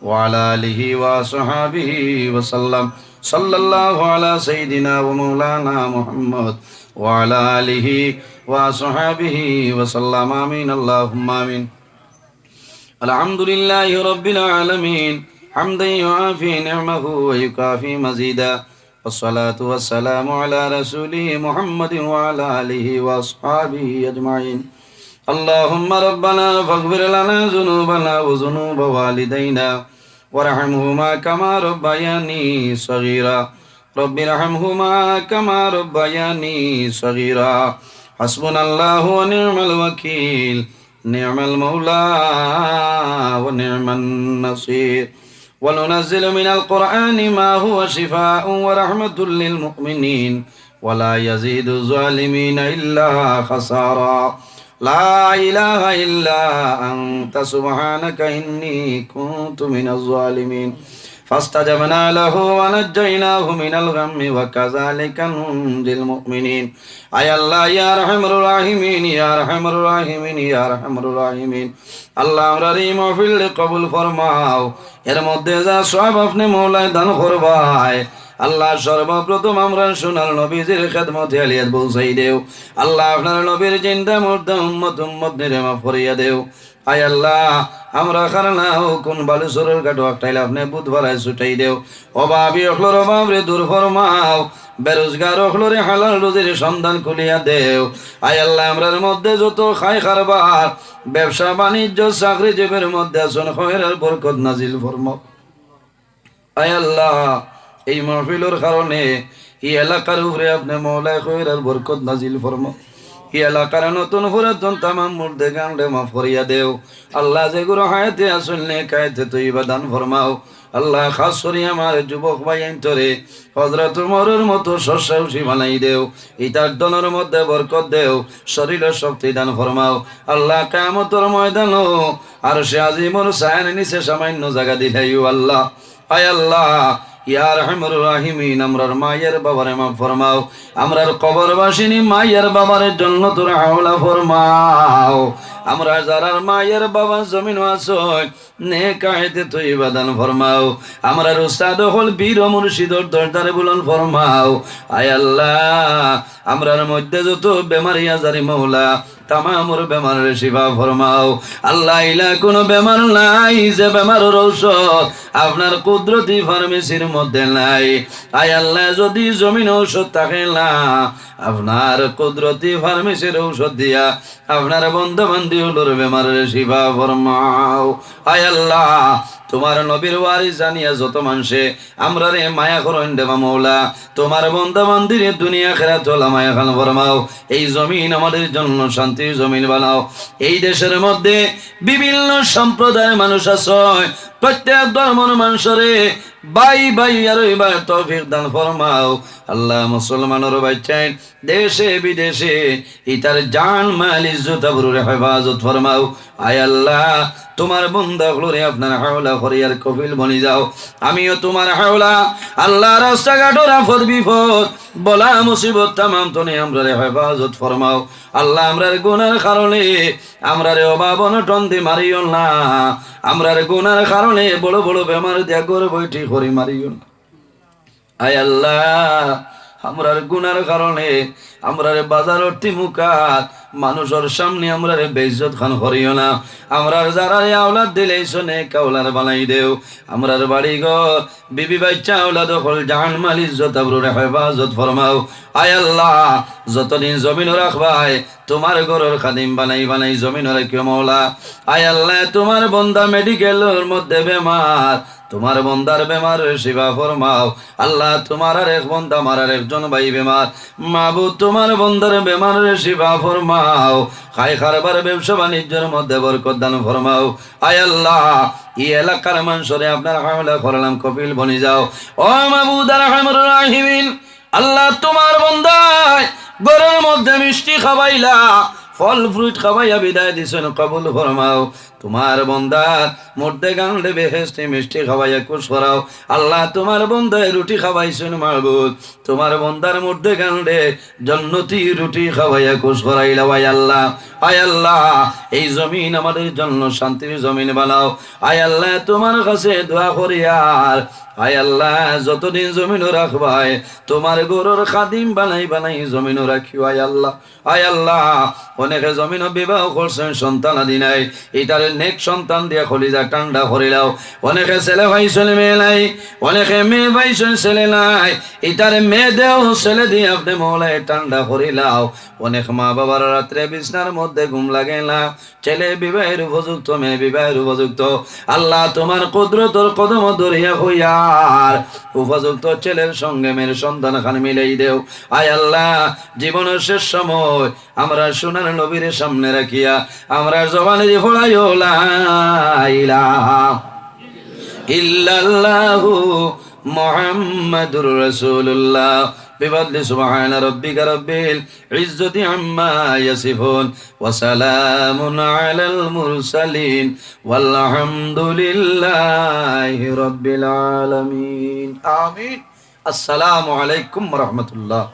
ওয়া আলা আলিহি ওয়া সাহবিহি ওয়া সাল্লাম। সাল্লাল্লাহু আলা সাইয়্যিদিনা ওয়া মাওলানা মুহাম্মদ ওয়া আলা আলিহি ওয়া সাহবিহি ওয়া সাল্লাম। আমিন আল্লাহুম্মা আমিন। আলহামদুলিল্লাহি রাব্বিল আলামিন হামদান ইউআফি নি'মাহু ওয়া ইউকাফি মাজিদা। والصلاة والسلام على رسوله محمد وعلى آله وأصحابه أجمعين. اللهم ربنا فاغفر لنا ذنوبنا وذنوب والدينا وارحمهما كما ربياني صغيرا. رب ارحمهما كما ربياني صغيرا. حسبنا الله ونعم الوكيل، نعم المولى ونعم النصير. وننزل من القرآن ما هو شفاء ورحمة للمؤمنين ولا يزيد الظالمين إلا خسارا. لا إله إلا أنت سبحانك إني كنت من الظالمين. فاستجبنا له ونجيناه من الغم وكذلك ننجي المؤمنين. أي الله يا أرحم الراحمين يا أرحم الراحمين يا أرحم الراحمين. আল্লাহ আমরা এই মাহফিল কবুল ফরমাও। এর মধ্যে যা সব আপনি মওলায় দান করবায় আল্লাহ, সর্বপ্রথম আমরা সোনার নবীজির খেদমতে আলিয়াত পৌঁছাই দেও। আল্লাহ আপনার নবীর জিন্দা মুর্দা উম্মত নিরে মাফ করিয়া দেও। আয় আল্লাহ আমরা খারানাও কোন বালুচরের কাটো একটাইলে আপনি বুধ ভরায় ছুটাই দেও। অভাবী অখলোর অভাব রে দূর ফরমাও। বেরোজগার অখলোরে হালাল রুজির সন্ধান খুলিয়া দেও। আয় আল্লাহ আমরার মধ্যে যত খায় খারবার ব্যবসা বাণিজ্য চাকরি জীবের মধ্যে আসুন খয়রের বরকত নাজিল ফরমাও। আয় আল্লাহ এই মাহফিলের কারণে এই এলাকার উপরে আপনি মওলায় খয়রের বরকত নাজিল ফরমাও। এই এলাকার নতুন পুরাতন তামাম মুর্দে গান্ডে মাফ করিয়া দেও। আল্লাহ যেগুলো হায়াতে আসলে কায়তে তৈবা দান ফরমাও। আল্লাহ খাস করি আমার যুবক ভাই অন্তরে হযরত উমরের মতো সসাউসি বানাই দেও। ইতার দনের মধ্যে বরকত দেও, শরীরের শক্তি দান ফরমাও। আল্লাহ কিয়ামতের ময়দানও আর সে আজিমর ছায়ার নিচে সামান্য জায়গা দিলাইও আল্লাহ। আয় আল্লাহ ইয়া আরহামুর রাহিমিন আমরার মায়ের বাবারে মাফ ফরমাও। আমরার কবরবাসিনী মায়ের বাবার জন্য তোর হাওলা ফরমাও। আমরা যারার মায়ের বাবা জমিন আসয় নেক আয়াতে তৈবা দান ফরমাও। আমরার উস্তাদ হল বীর মুর্শিদর দরদারে বুলন ফরমাও। আয় আল্লাহ আমরার মধ্যে যত বেমারি আজারি মওলা তামামুর বেমারের শিফা ফরমাও। আল্লাহ ইলা কোনো বেমার নাই যে বেমারের ঔষধ আপনার কুদরতি ফার্মেসির মধ্যে নাই। আয় আল্লাহ যদি জমিন ঔষধ থাকে না আপনার কুদরতি ফার্মেসির ঔষধ দিয়া আপনার বন্ধু বান্ধবীর বেমারের শিফা ফরমাও। আয় আল্লাহ তোমার নবীর ওয়ারিস জানিয়া যত মানুষে আমরা রে মায়া করেন দেবা মওলা, তোমার বন্ধু বান্ধবীর দুনিয়া খেরাত হলা মায়া খান ফরমাও। এই জমিন আমাদের জন্য শান্তির জমিন বানাও। এই দেশের মধ্যে বিভিন্ন সম্প্রদায়ের মানুষ আছে, প্রত্যেক ধর্মের মানুষরে বাই বাই আর এবার তৌফিক দান ফরমাও। আল্লাহ মুসলমানের বাচ্চায় দেশে বিদেশে ইতার জান মাল ইজ্জত আবরুর হেফাজত ফরমাও। আয় আল্লাহ তোমার বান্দাগুলোরে আপনার হাওলা করিয়ার কফিল বনি যাও। আমিও তোমার হাওলা আল্লাহ রাস্তাঘাটের আফত বিপদ বলা মুসিবত তামাম তনে আমরারে হেফাজত ফরমাও। আল্লাহ আমরার গুনার কারণে আমরারে অভাব অনটন দি মারিও না। আমরার গুনার কারণে বড় বড় বেমার দিয়া গর বৈঠি করি মারিও না। আয় আল্লাহ আমরার গুনার কারণে আমরারে বাজার অর্থি মুখাত মানুষের সামনে আমরা বেইজ্জত খান করিও না। আমরার যারা আওলাদ দিলেইছো নেক আওলাদ বানাই দেও। আমরার বাড়ি ঘর বিবি বাচ্চা আওলাদ হল জাহান মাল ইজ্জত আবরুর হেফাজত ফরমাও। আয় আল্লাহ, যতদিন জমিন রাখবাই তোমার ঘরের খাদিম বানাই বানাই জমিন রাখিও মওলা। আয় আল্লাহ, তোমার বন্দা মেডিকেলের মধ্যে বেমার, তোমার বন্দার বেমারের সেবা ফরমাও। আল্লাহ, তোমার আর এক বন্দা, আমার আর একজন ভাই বেমার, মাবুদ তোমার বন্দার বেমারের সেবা ফরমাও। খাই খারবার ব্যবসা বাণিজ্যের মধ্যে বরকত দান ফরমাও। আয় আল্লাহ, এই এলাকার মানুষরে আপনার হামলা করলাম কপিল বনি যাও। ও মাবুদ আর রহমানুর রাহিমিন, আল্লাহ তোমার বন্দায় গরুর মধ্যে মিষ্টি খাওয়াইলা, ফল ফ্রুট খাওয়াইয়া বিদায় দিছেন, কবুল ফরমাও। তোমার বন্দার মধ্যে গান্ডে বেহেস্তে মিষ্টি খাওয়াইয়া খুশ করাও। আল্লাহ তোমার বন্দায় রুটি খাওয়াইছেন মাহবুব, তোমার বন্দার মধ্যে গান্ডে জন্নতি রুটি খাওয়াইয়া খুশ করাইলা। আয় আল্লাহ, আয় আল্লাহ, এই জমিন আমাদের জন্য শান্তির জমিন বানাও। আয় আল্লাহ, তোমার কাছে দোয়া করি আর আয় আল্লাহ, যতদিন জমিনও রাখবাই তোমার গরুর খাদিম বানাই বানাই জমিনও রাখিও। আয় আল্লাহ, আয় আল্লাহ, অনেকে জমিনও বিবাহ করছেন, সন্তান আদি নাই, এটার নেক সন্তান দিয়া খলিজা ঠান্ডা করিলাও। অনেকে ছেলে ভাইছেন মেয়ে নাই, অনেকে মেয়ে ভাইছেন ছেলে নাই, এটার মেয়ে দেও ছেলে দিয়ে আপনি মৌলায় ঠান্ডা করিলাও। অনেক মা বাবার রাত্রে বিছনার মধ্যে ঘুম লাগে না, ছেলে বিবাহের উপযুক্ত, মেয়ে বিবাহের উপযুক্ত। আল্লাহ তোমার কুদরতর কদম ধরিয়া হইয়ার উপযুক্ত ছেলের সঙ্গে মেয়ের সন্তান খান মিলাই দেও। আয় আল্লাহ, জীবনের শেষ সময় আমরা সোনার নবীর সামনে রাখিয়া আমরা জবানের ফোড়াইও লা ইলাহা ইল্লাল্লাহু মুহাম্মাদুর রাসূলুল্লাহ। বিফadli সুবহান রাব্বিকা রাব্বিল ইজ্জতি আম্মা ইয়াসিফুন ওয়া সালামুন আলাল মুরসালিন ওয়ালহামদুলিল্লাহি রাব্বিল আলামিন। আমিন। আসসালামু আলাইকুম ওয়া রাহমাতুল্লাহ।